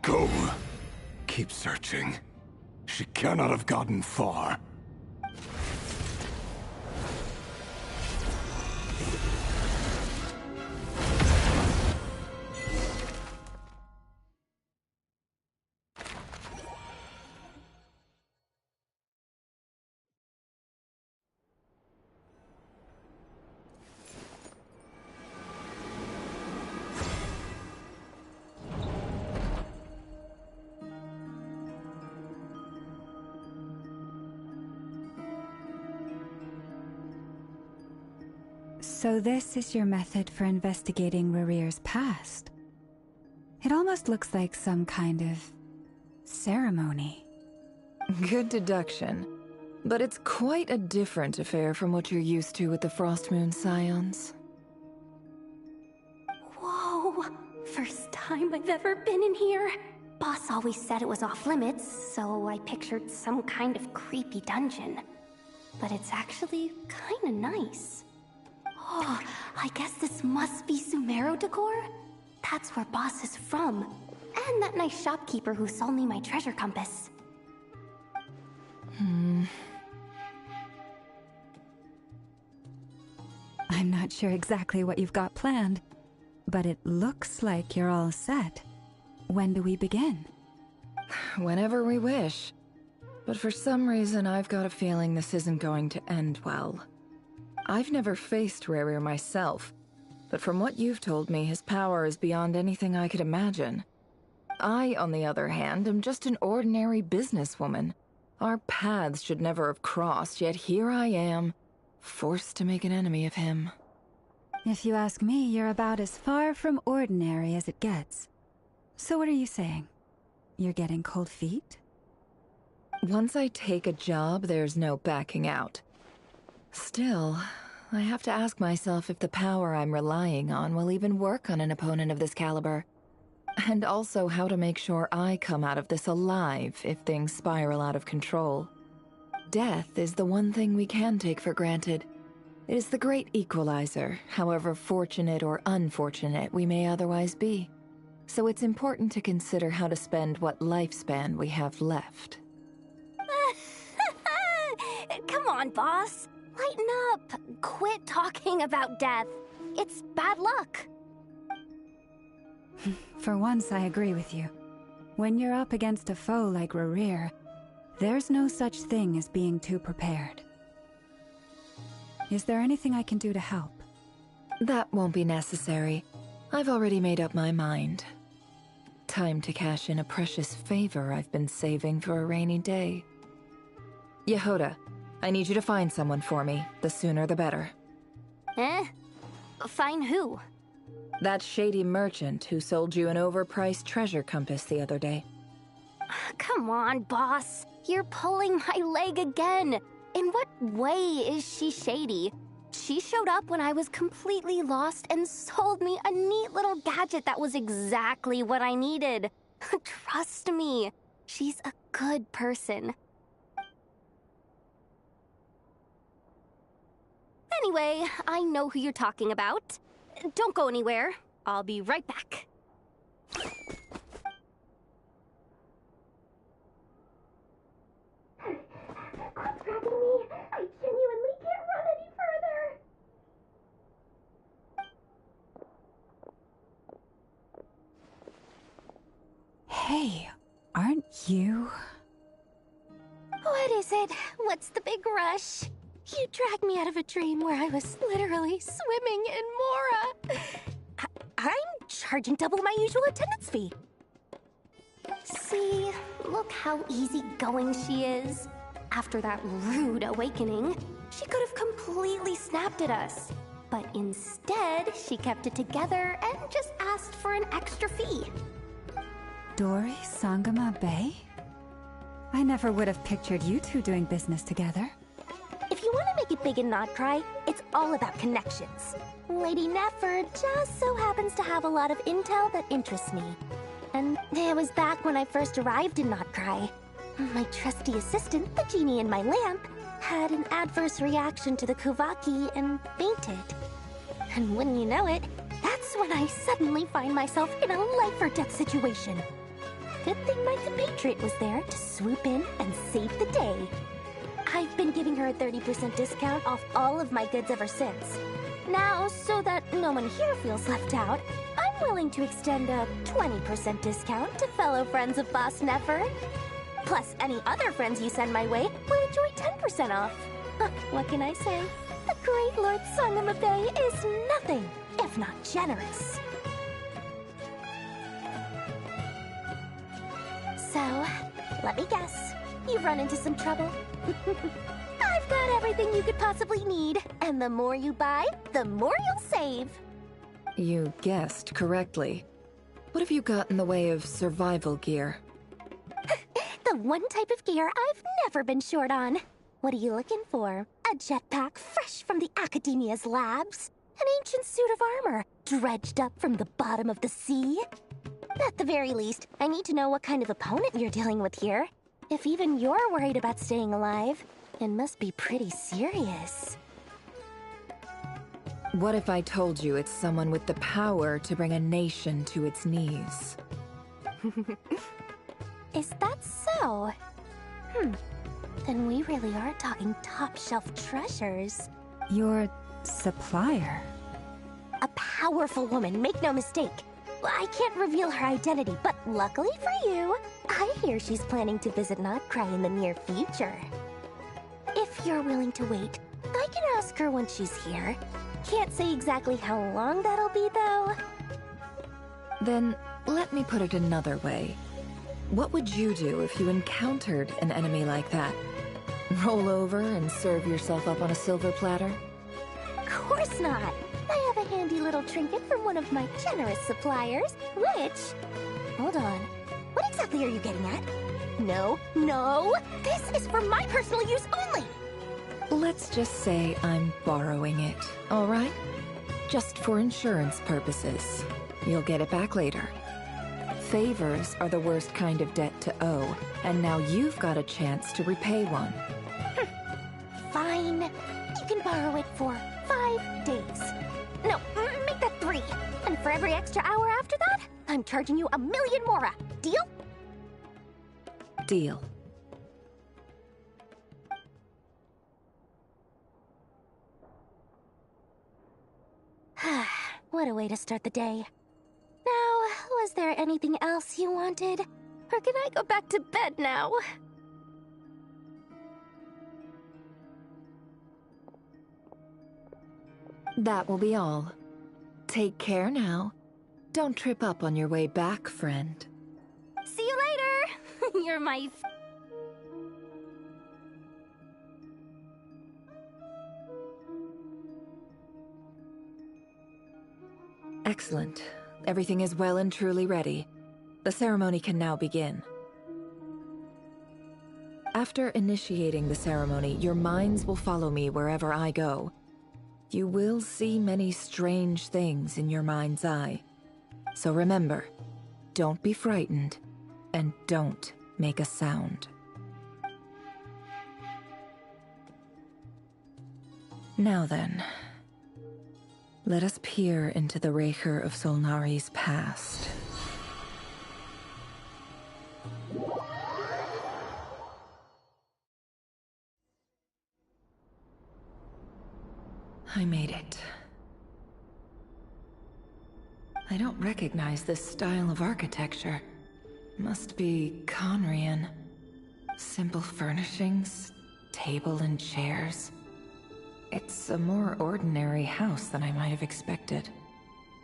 Go. Keep searching. She cannot have gotten far. So this is your method for investigating Rarir's past. It almost looks like some kind of ceremony. Good deduction. But it's quite a different affair from what you're used to with the Frostmoon Scions. Whoa! First time I've ever been in here. Boss always said it was off limits, so I pictured some kind of creepy dungeon. But it's actually kinda nice. Oh, I guess this must be Sumero decor? That's where Boss is from. And that nice shopkeeper who sold me my treasure compass. I'm not sure exactly what you've got planned, but it looks like you're all set. When do we begin? Whenever we wish. But for some reason, I've got a feeling this isn't going to end well. I've never faced Rarir myself, but from what you've told me, his power is beyond anything I could imagine. I, on the other hand, am just an ordinary businesswoman. Our paths should never have crossed, yet here I am, forced to make an enemy of him. If you ask me, you're about as far from ordinary as it gets. So what are you saying? You're getting cold feet? Once I take a job, there's no backing out. Still, I have to ask myself if the power I'm relying on will even work on an opponent of this caliber. And also how to make sure I come out of this alive if things spiral out of control. Death is the one thing we can take for granted. It is the great equalizer, however fortunate or unfortunate we may otherwise be. So it's important to consider how to spend what lifespan we have left. Come on, boss. Lighten up. Quit talking about death. It's bad luck. For once, I agree with you. When you're up against a foe like Rarir, there's no such thing as being too prepared. Is there anything I can do to help? That won't be necessary. I've already made up my mind. Time to cash in a precious favor I've been saving for a rainy day. Yehoda, I need you to find someone for me. The sooner the better. Find who? That shady merchant who sold you an overpriced treasure compass the other day. Come on, boss. You're pulling my leg again. In what way is she shady? She showed up when I was completely lost and sold me a neat little gadget that was exactly what I needed. Trust me, she's a good person. Anyway, I know who you're talking about. Don't go anywhere. I'll be right back. Quit dragging me. I genuinely can't run any further. Hey, aren't you? What is it? What's the big rush? You dragged me out of a dream where I was literally swimming in Mora. I'm charging double my usual attendance fee. See, look how easygoing she is. After that rude awakening, she could have completely snapped at us. But instead, she kept it together and just asked for an extra fee. Dori Sangama Bay? I never would have pictured you two doing business together. If you want to make it big in Nod Krai, it's all about connections. Lady Nefer just so happens to have a lot of intel that interests me. And it was back when I first arrived in Nod Krai. My trusty assistant, the genie in my lamp, had an adverse reaction to the Kuvaki and fainted. And wouldn't you know it, that's when I suddenly find myself in a life-or-death situation. Good thing my compatriot was there to swoop in and save the day. I've been giving her a 30% discount off all of my goods ever since. Now, so that no one here feels left out, I'm willing to extend a 20% discount to fellow friends of Boss Nefer. Plus, any other friends you send my way will enjoy 10% off. What can I say? The great Lord Sangamabe is nothing if not generous. So, let me guess. You've run into some trouble? I've got everything you could possibly need. And the more you buy, the more you'll save. You guessed correctly. What have you got in the way of survival gear? The one type of gear I've never been short on. What are you looking for? A jetpack fresh from the Academia's labs? An ancient suit of armor dredged up from the bottom of the sea? At the very least, I need to know what kind of opponent you're dealing with here. If even you're worried about staying alive, it must be pretty serious. What if I told you it's someone with the power to bring a nation to its knees? Is that so? Then we really are talking top-shelf treasures. Your supplier? A powerful woman, make no mistake. I can't reveal her identity, but luckily for you, I hear she's planning to visit Nod Krai in the near future. If you're willing to wait, I can ask her when she's here. Can't say exactly how long that'll be, though. Then, let me put it another way. What would you do if you encountered an enemy like that? Roll over and serve yourself up on a silver platter? Of course not! I have a handy little trinket from one of my generous suppliers, which... Hold on. What exactly are you getting at? No, no! This is for my personal use only! Let's just say I'm borrowing it, all right? Just for insurance purposes. You'll get it back later. Favors are the worst kind of debt to owe, and now you've got a chance to repay one. Fine. You can borrow it for 5 days. No, make that 3. And for every extra hour after that, I'm charging you 1,000,000 mora. Deal? Deal. What a way to start the day. Now, was there anything else you wanted? Or can I go back to bed now? That will be all. Take care now. Don't trip up on your way back, friend. See you later! You're my... Excellent. Everything is well and truly ready. The ceremony can now begin. After initiating the ceremony, your minds will follow me wherever I go. You will see many strange things in your mind's eye. So remember, don't be frightened, and don't make a sound. Now then, let us peer into the Raker of Solnari's past. I made it. I don't recognize this style of architecture. Must be Conrian. Simple furnishings, table and chairs. It's a more ordinary house than I might have expected.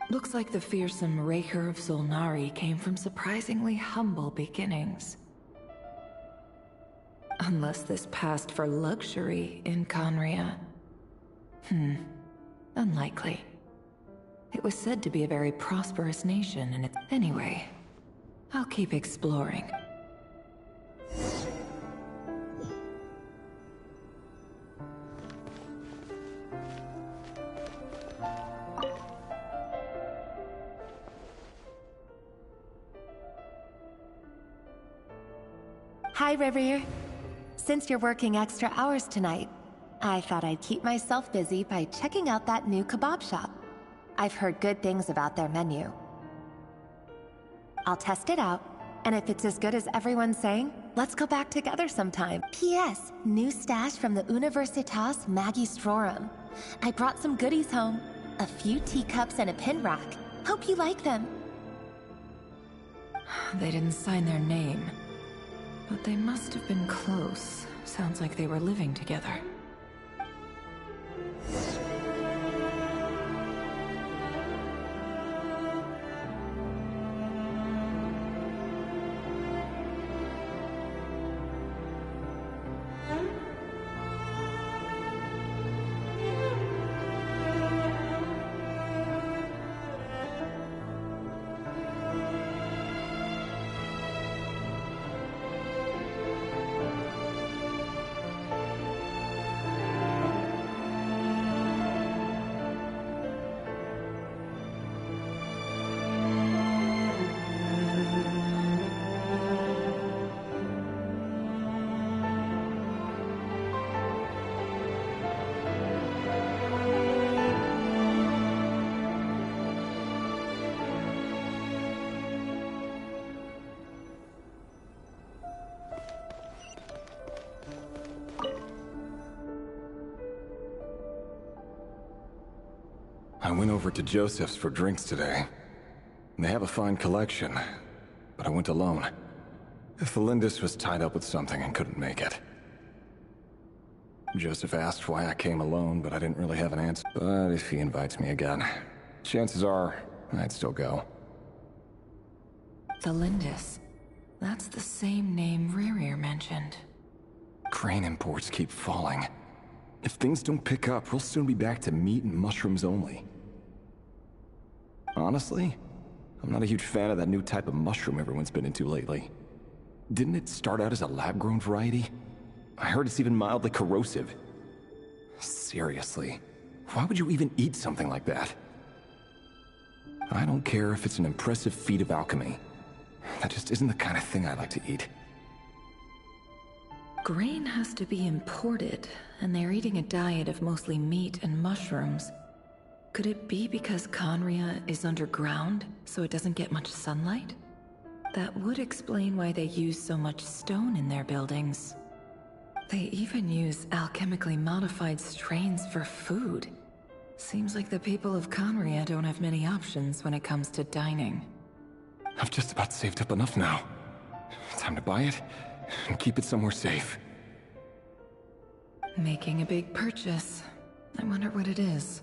Looks like the fearsome Raker of Solnari came from surprisingly humble beginnings. Unless this passed for luxury in Conria. Unlikely. It was said to be a very prosperous nation, and anyway, I'll keep exploring. Hi, River. Since you're working extra hours tonight, I thought I'd keep myself busy by checking out that new kebab shop. I've heard good things about their menu. I'll test it out, and if it's as good as everyone's saying, let's go back together sometime. P.S. New stash from the Universitas Magistrorum. I brought some goodies home. A few teacups and a pin rack. Hope you like them. They didn't sign their name, but they must have been close. Sounds like they were living together. I went over to Joseph's for drinks today. They have a fine collection, but I went alone. Felindis was tied up with something and couldn't make it. Joseph asked why I came alone, but I didn't really have an answer. But if he invites me again, chances are I'd still go. Felindis. That's the same name Rerir mentioned. Crane imports keep falling. If things don't pick up, we'll soon be back to meat and mushrooms only. Honestly, I'm not a huge fan of that new type of mushroom everyone's been into lately. Didn't it start out as a lab-grown variety? I heard it's even mildly corrosive. Seriously, why would you even eat something like that? I don't care if it's an impressive feat of alchemy. That just isn't the kind of thing I like to eat. Grain has to be imported, and they're eating a diet of mostly meat and mushrooms. Could it be because Conria is underground, so it doesn't get much sunlight? That would explain why they use so much stone in their buildings. They even use alchemically modified strains for food. Seems like the people of Conria don't have many options when it comes to dining. I've just about saved up enough now. Time to buy it and keep it somewhere safe. Making a big purchase. I wonder what it is.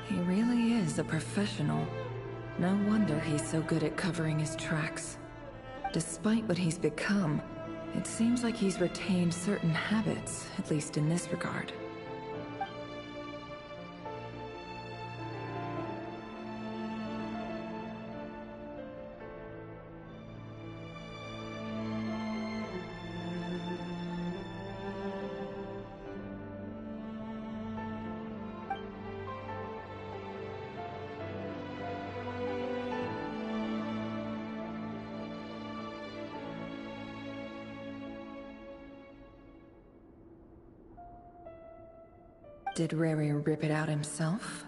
He really is a professional. No wonder he's so good at covering his tracks. Despite what he's become, it seems like he's retained certain habits, at least in this regard. Did Rerir rip it out himself?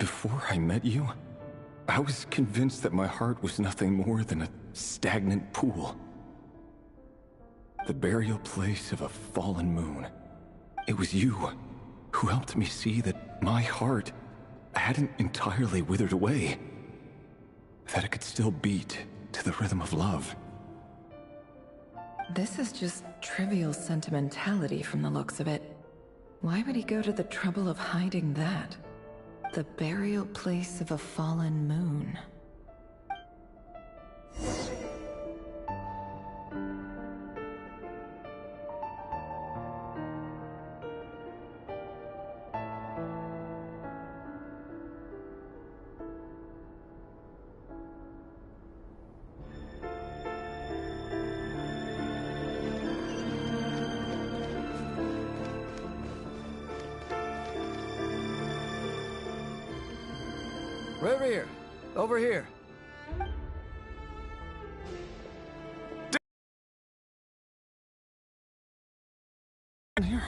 Before I met you, I was convinced that my heart was nothing more than a stagnant pool. The burial place of a fallen moon. It was you who helped me see that my heart hadn't entirely withered away. That it could still beat to the rhythm of love. This is just trivial sentimentality from the looks of it. Why would he go to the trouble of hiding that? The burial place of a fallen moon. Right here. Over here. Here.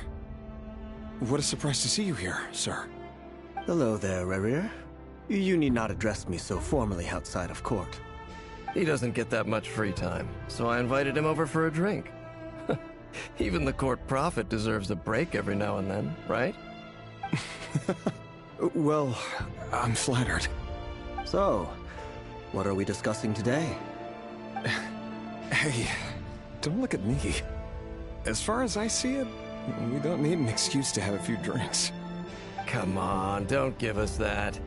What a surprise to see you here, sir. Hello there, Rerir. You need not address me so formally outside of court. He doesn't get that much free time, so I invited him over for a drink. Even the court prophet deserves a break every now and then, right? Well, I'm flattered. So, what are we discussing today? Hey, don't look at me. As far as I see it, we don't need an excuse to have a few drinks. Come on, don't give us that.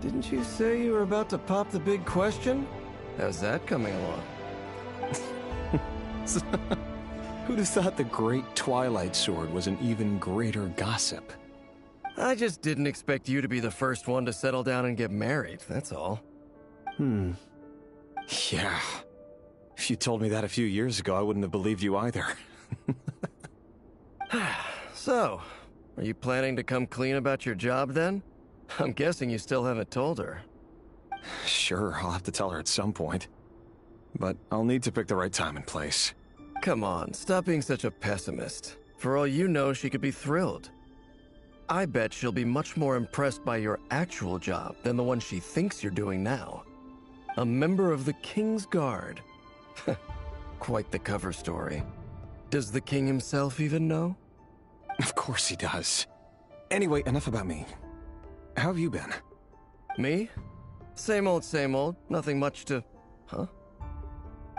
Didn't you say you were about to pop the big question? How's that coming along? Who'd have thought the great Twilight Sword was an even greater gossip? I just didn't expect you to be the first one to settle down and get married, that's all. Yeah. If you told me that a few years ago, I wouldn't have believed you either. So, are you planning to come clean about your job then? I'm guessing you still haven't told her. Sure, I'll have to tell her at some point. But I'll need to pick the right time and place. Come on, stop being such a pessimist. For all you know, she could be thrilled. I bet she'll be much more impressed by your actual job than the one she thinks you're doing now. A member of the King's Guard. Quite the cover story. Does the king himself even know? Of course he does. Anyway, enough about me. How have you been? Me? Same old, same old. Nothing much to... Huh?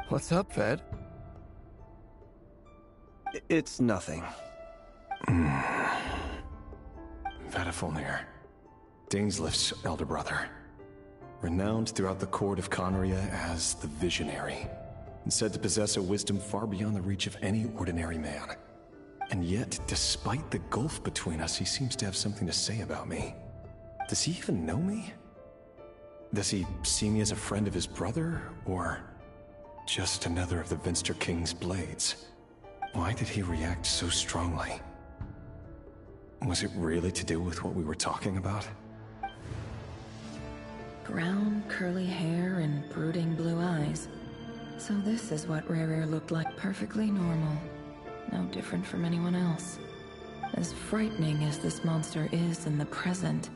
What's up, Ved? It's nothing. Vadafolnir, Dainslift's elder brother. Renowned throughout the court of Conria as the Visionary, and said to possess a wisdom far beyond the reach of any ordinary man. And yet, despite the gulf between us, he seems to have something to say about me. Does he even know me? Does he see me as a friend of his brother, or just another of the Vinster King's blades? Why did he react so strongly? Was it really to do with what we were talking about? Brown, curly hair and brooding blue eyes. So this is what Rerir looked like. Perfectly normal. No different from anyone else. As frightening as this monster is in the present,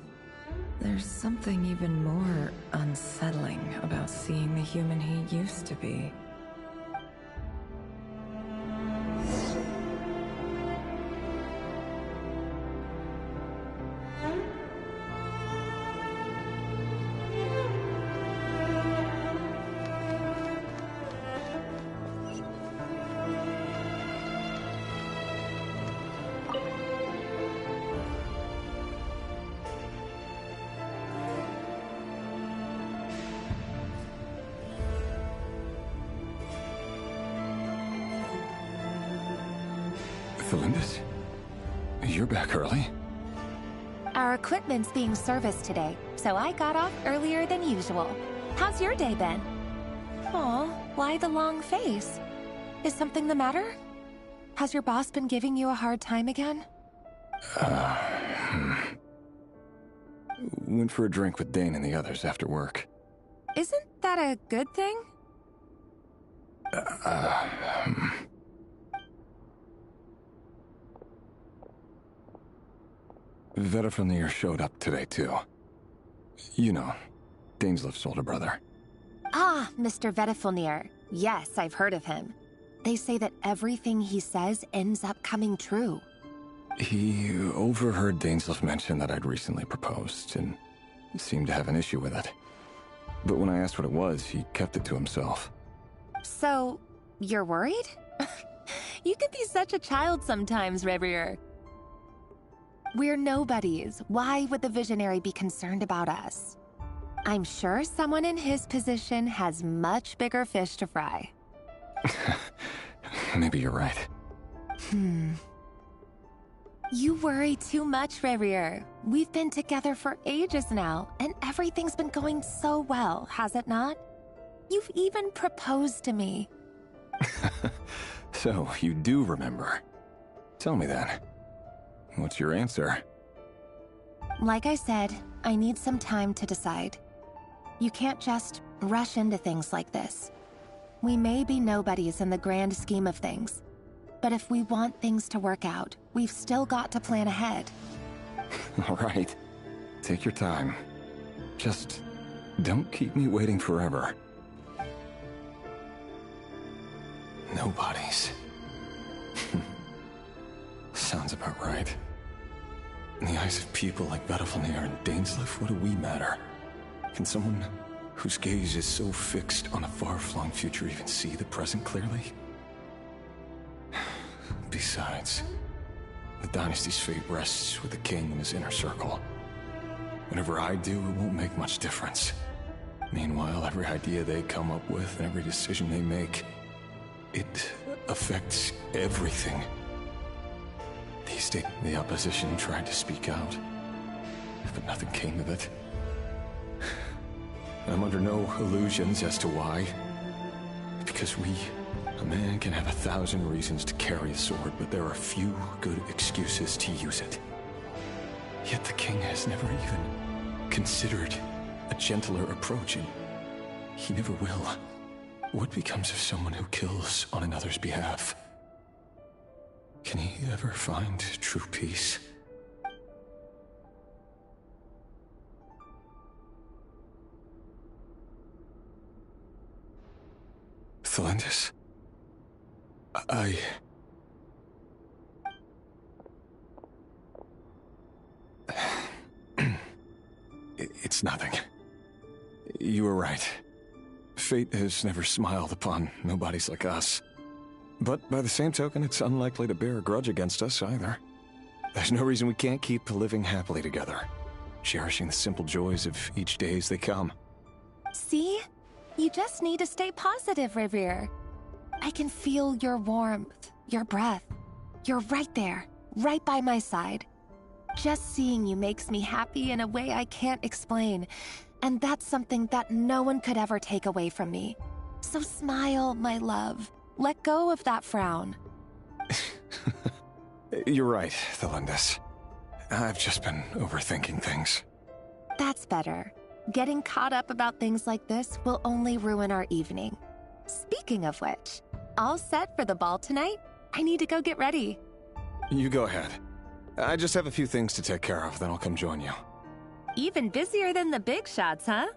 there's something even more unsettling about seeing the human he used to be. Felindis? You're back early? Our equipment's being serviced today, so I got off earlier than usual. How's your day been? Aw, why the long face? Is something the matter? Has your boss been giving you a hard time again? Went for a drink with Dane and the others after work. Isn't that a good thing? Vadafolnir showed up today, too. You know, Daneslif's older brother. Ah, Mr. Vedifulnir. Yes, I've heard of him. They say that everything he says ends up coming true. He overheard Daneslif mention that I'd recently proposed, and seemed to have an issue with it. But when I asked what it was, he kept it to himself. So, you're worried? You could be such a child sometimes, Revier. We're nobodies. Why would the Visionary be concerned about us? I'm sure someone in his position has much bigger fish to fry. Maybe you're right. You worry too much, Revier. We've been together for ages now, and everything's been going so well, has it not? You've even proposed to me. So, you do remember. Tell me then. What's your answer? Like I said, I need some time to decide. You can't just rush into things like this. We may be nobodies in the grand scheme of things, but if we want things to work out, we've still got to plan ahead. All right. Take your time. Just don't keep me waiting forever. Nobodies. Sounds about right. In the eyes of people like Vedifulnir and Daneslif, what do we matter? Can someone whose gaze is so fixed on a far-flung future even see the present clearly? Besides, the dynasty's fate rests with the king and his inner circle. Whatever I do, it won't make much difference. Meanwhile, every idea they come up with and every decision they make, it affects everything. These days, the opposition tried to speak out, but nothing came of it. I'm under no illusions as to why. Because a man can have 1,000 reasons to carry a sword, but there are few good excuses to use it. Yet the king has never even considered a gentler approach, and he never will. What becomes of someone who kills on another's behalf? Can he ever find true peace? Thelindis? It's nothing. You were right. Fate has never smiled upon nobodies like us. But by the same token, it's unlikely to bear a grudge against us either. There's no reason we can't keep living happily together, cherishing the simple joys of each day as they come. See? You just need to stay positive, Revier. I can feel your warmth, your breath. You're right there, right by my side. Just seeing you makes me happy in a way I can't explain, and that's something that no one could ever take away from me. So smile, my love. Let go of that frown. You're right, Thelindis. I've just been overthinking things. That's better. Getting caught up about things like this will only ruin our evening. Speaking of which, all set for the ball tonight? I need to go get ready. You go ahead. I just have a few things to take care of, then I'll come join you. Even busier than the big shots, huh?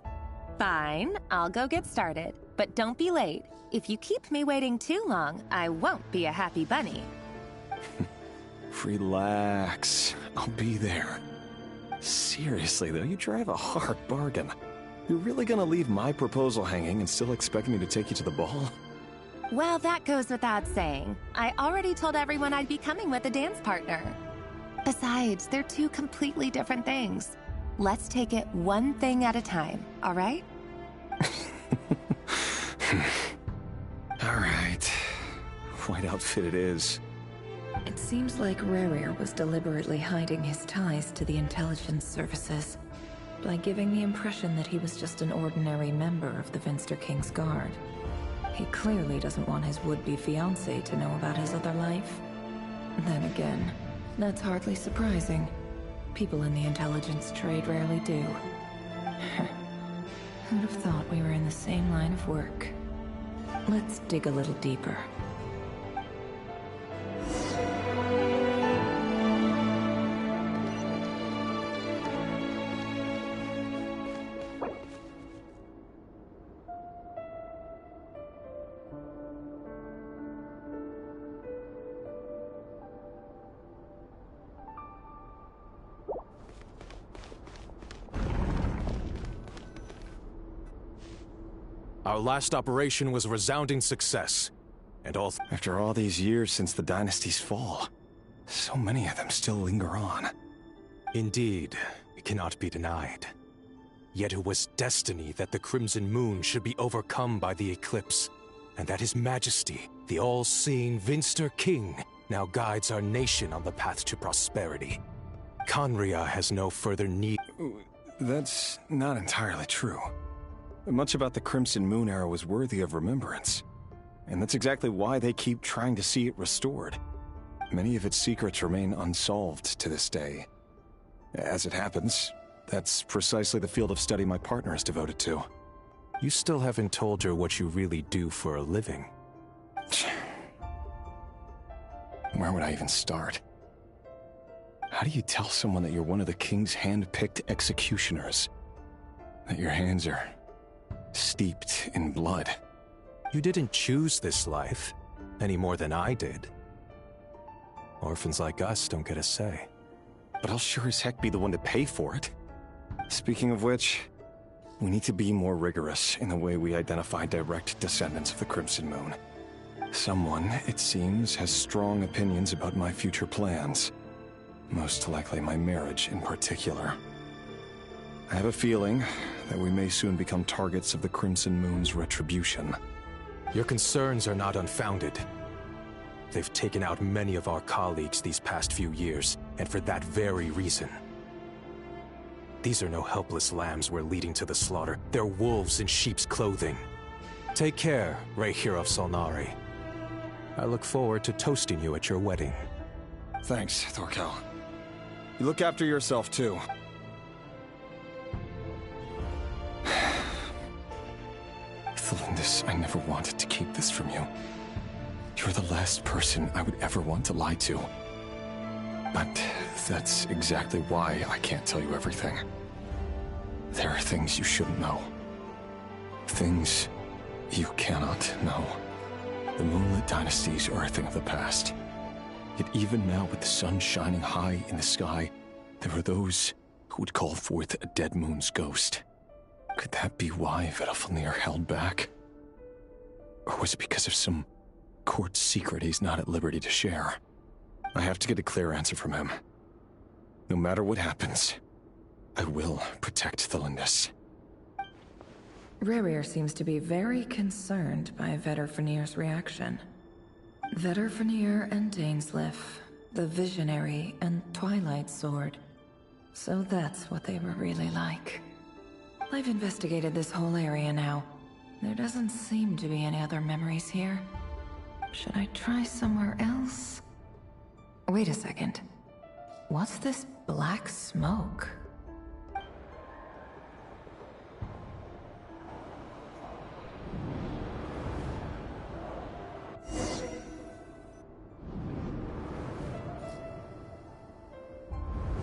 Fine, I'll go get started. But don't be late. If you keep me waiting too long, I won't be a happy bunny. Relax. I'll be there. Seriously, though, you drive a hard bargain. You're really gonna leave my proposal hanging and still expect me to take you to the ball? Well, that goes without saying. I already told everyone I'd be coming with a dance partner. Besides, they're two completely different things. Let's take it one thing at a time, all right? All right. White outfit it is. It seems like Rerir was deliberately hiding his ties to the intelligence services by giving the impression that he was just an ordinary member of the Vinster King's Guard. He clearly doesn't want his would-be fiancée to know about his other life. Then again, that's hardly surprising. People in the intelligence trade rarely do. Who'd have thought we were in the same line of work? Let's dig a little deeper. Our last operation was a resounding success. And after all these years since the dynasty's fall, so many of them still linger on. Indeed, it cannot be denied. Yet it was destiny that the Crimson Moon should be overcome by the eclipse, and that His Majesty, the all-seeing Vinster King, now guides our nation on the path to prosperity. Conria has no further need. That's not entirely true. Much about the Crimson Moon era was worthy of remembrance, and that's exactly why they keep trying to see it restored. Many of its secrets remain unsolved to this day. As it happens, that's precisely the field of study my partner is devoted to. You still haven't told her what you really do for a living. Where would I even start? How do you tell someone that you're one of the king's hand-picked executioners? That your hands are steeped in blood? You didn't choose this life, any more than I did. Orphans like us don't get a say. But I'll sure as heck be the one to pay for it. Speaking of which, we need to be more rigorous in the way we identify direct descendants of the Crimson Moon. Someone, it seems, has strong opinions about my future plans. Most likely my marriage in particular. I have a feeling that we may soon become targets of the Crimson Moon's retribution. Your concerns are not unfounded. They've taken out many of our colleagues these past few years, and for that very reason. These are no helpless lambs we're leading to the slaughter. They're wolves in sheep's clothing. Take care, Rehir of Solnari. I look forward to toasting you at your wedding. Thanks, Thorkel. You look after yourself, too. Thelindis, I never wanted to keep this from you. You're the last person I would ever want to lie to. But that's exactly why I can't tell you everything. There are things you shouldn't know. Things you cannot know. The moonlit dynasties are a thing of the past. Yet even now, with the sun shining high in the sky, there are those who would call forth a dead moon's ghost. Could that be why Vedalfnir held back? Or was it because of some court secret he's not at liberty to share? I have to get a clear answer from him. No matter what happens, I will protect Thelindis. Rehir seems to be very concerned by Vedalfnir's reaction. Vedalfnir and Dainsleif, the Visionary and Twilight Sword. So that's what they were really like. I've investigated this whole area now. There doesn't seem to be any other memories here. Should I try somewhere else? Wait a second. What's this black smoke?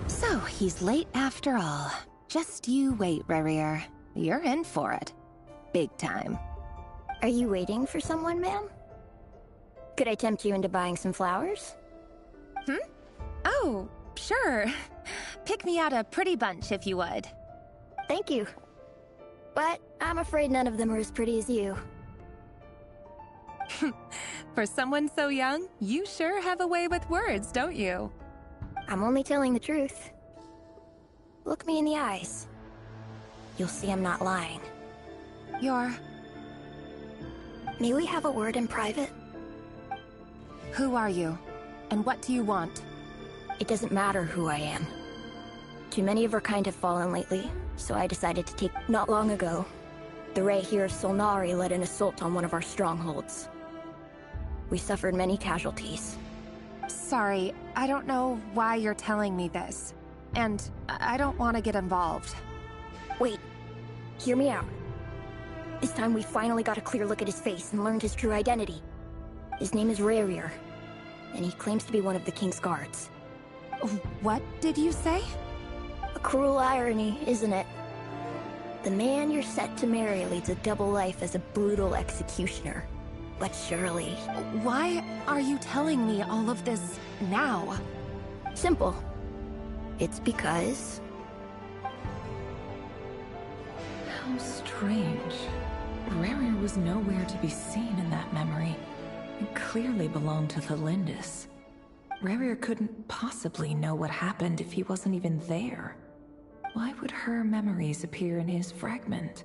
So, he's late after all. Just you wait, Rehir. You're in for it. Big time. Are you waiting for someone, ma'am? Could I tempt you into buying some flowers? Oh, sure. Pick me out a pretty bunch if you would. Thank you. But I'm afraid none of them are as pretty as you. For someone so young, you sure have a way with words, don't you? I'm only telling the truth. Look me in the eyes. You'll see I'm not lying. May we have a word in private? Who are you? And what do you want? It doesn't matter who I am. Too many of our kind have fallen lately, so I decided to take... Not long ago, the Rehir of Solnari led an assault on one of our strongholds. We suffered many casualties. Sorry, I don't know why you're telling me this. And I don't want to get involved. Wait, hear me out. This time we finally got a clear look at his face and learned his true identity. His name is Rehir, and he claims to be one of the King's guards. What did you say? A cruel irony, isn't it? The man you're set to marry leads a double life as a brutal executioner. But surely... Why are you telling me all of this now? Simple. It's because... How strange. Rarier was nowhere to be seen in that memory. It clearly belonged to the Lindis. Rarier couldn't possibly know what happened if he wasn't even there. Why would her memories appear in his fragment?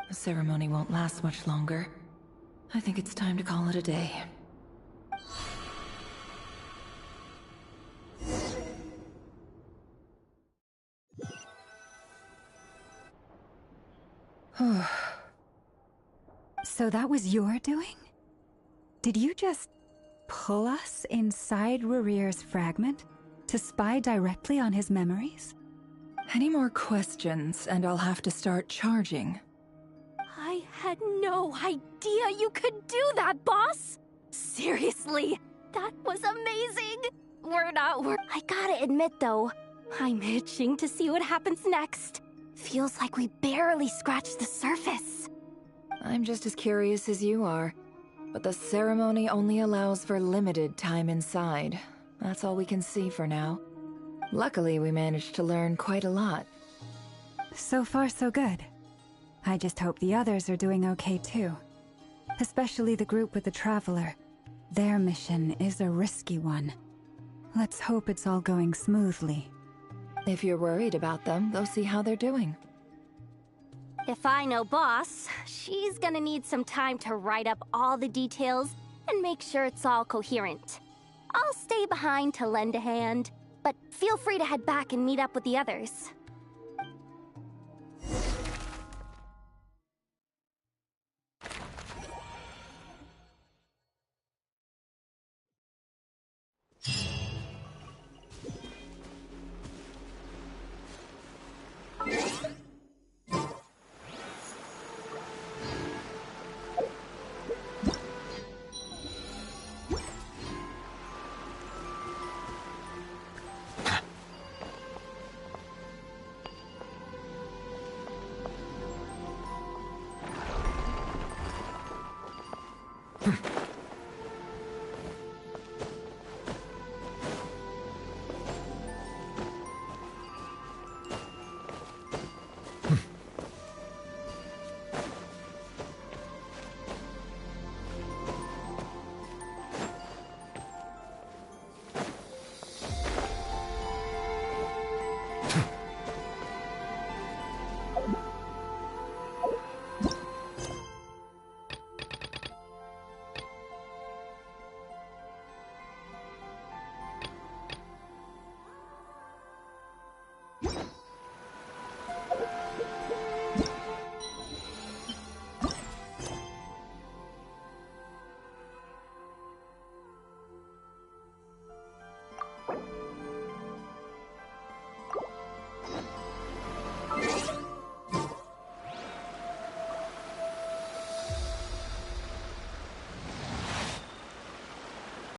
The ceremony won't last much longer. I think it's time to call it a day. So that was your doing? Did you just pull us inside Rarir's fragment to spy directly on his memories? Any more questions, and I'll have to start charging. I had no idea you could do that, boss! Seriously, that was amazing! I gotta admit though, I'm itching to see what happens next. Feels like we barely scratched the surface. I'm just as curious as you are, but the ceremony only allows for limited time inside. That's all we can see for now. Luckily, we managed to learn quite a lot. So far, so good. I just hope the others are doing okay too. Especially the group with the Traveler. Their mission is a risky one. Let's hope it's all going smoothly. If you're worried about them, go see how they're doing. If I know boss, she's gonna need some time to write up all the details and make sure it's all coherent. I'll stay behind to lend a hand, but feel free to head back and meet up with the others.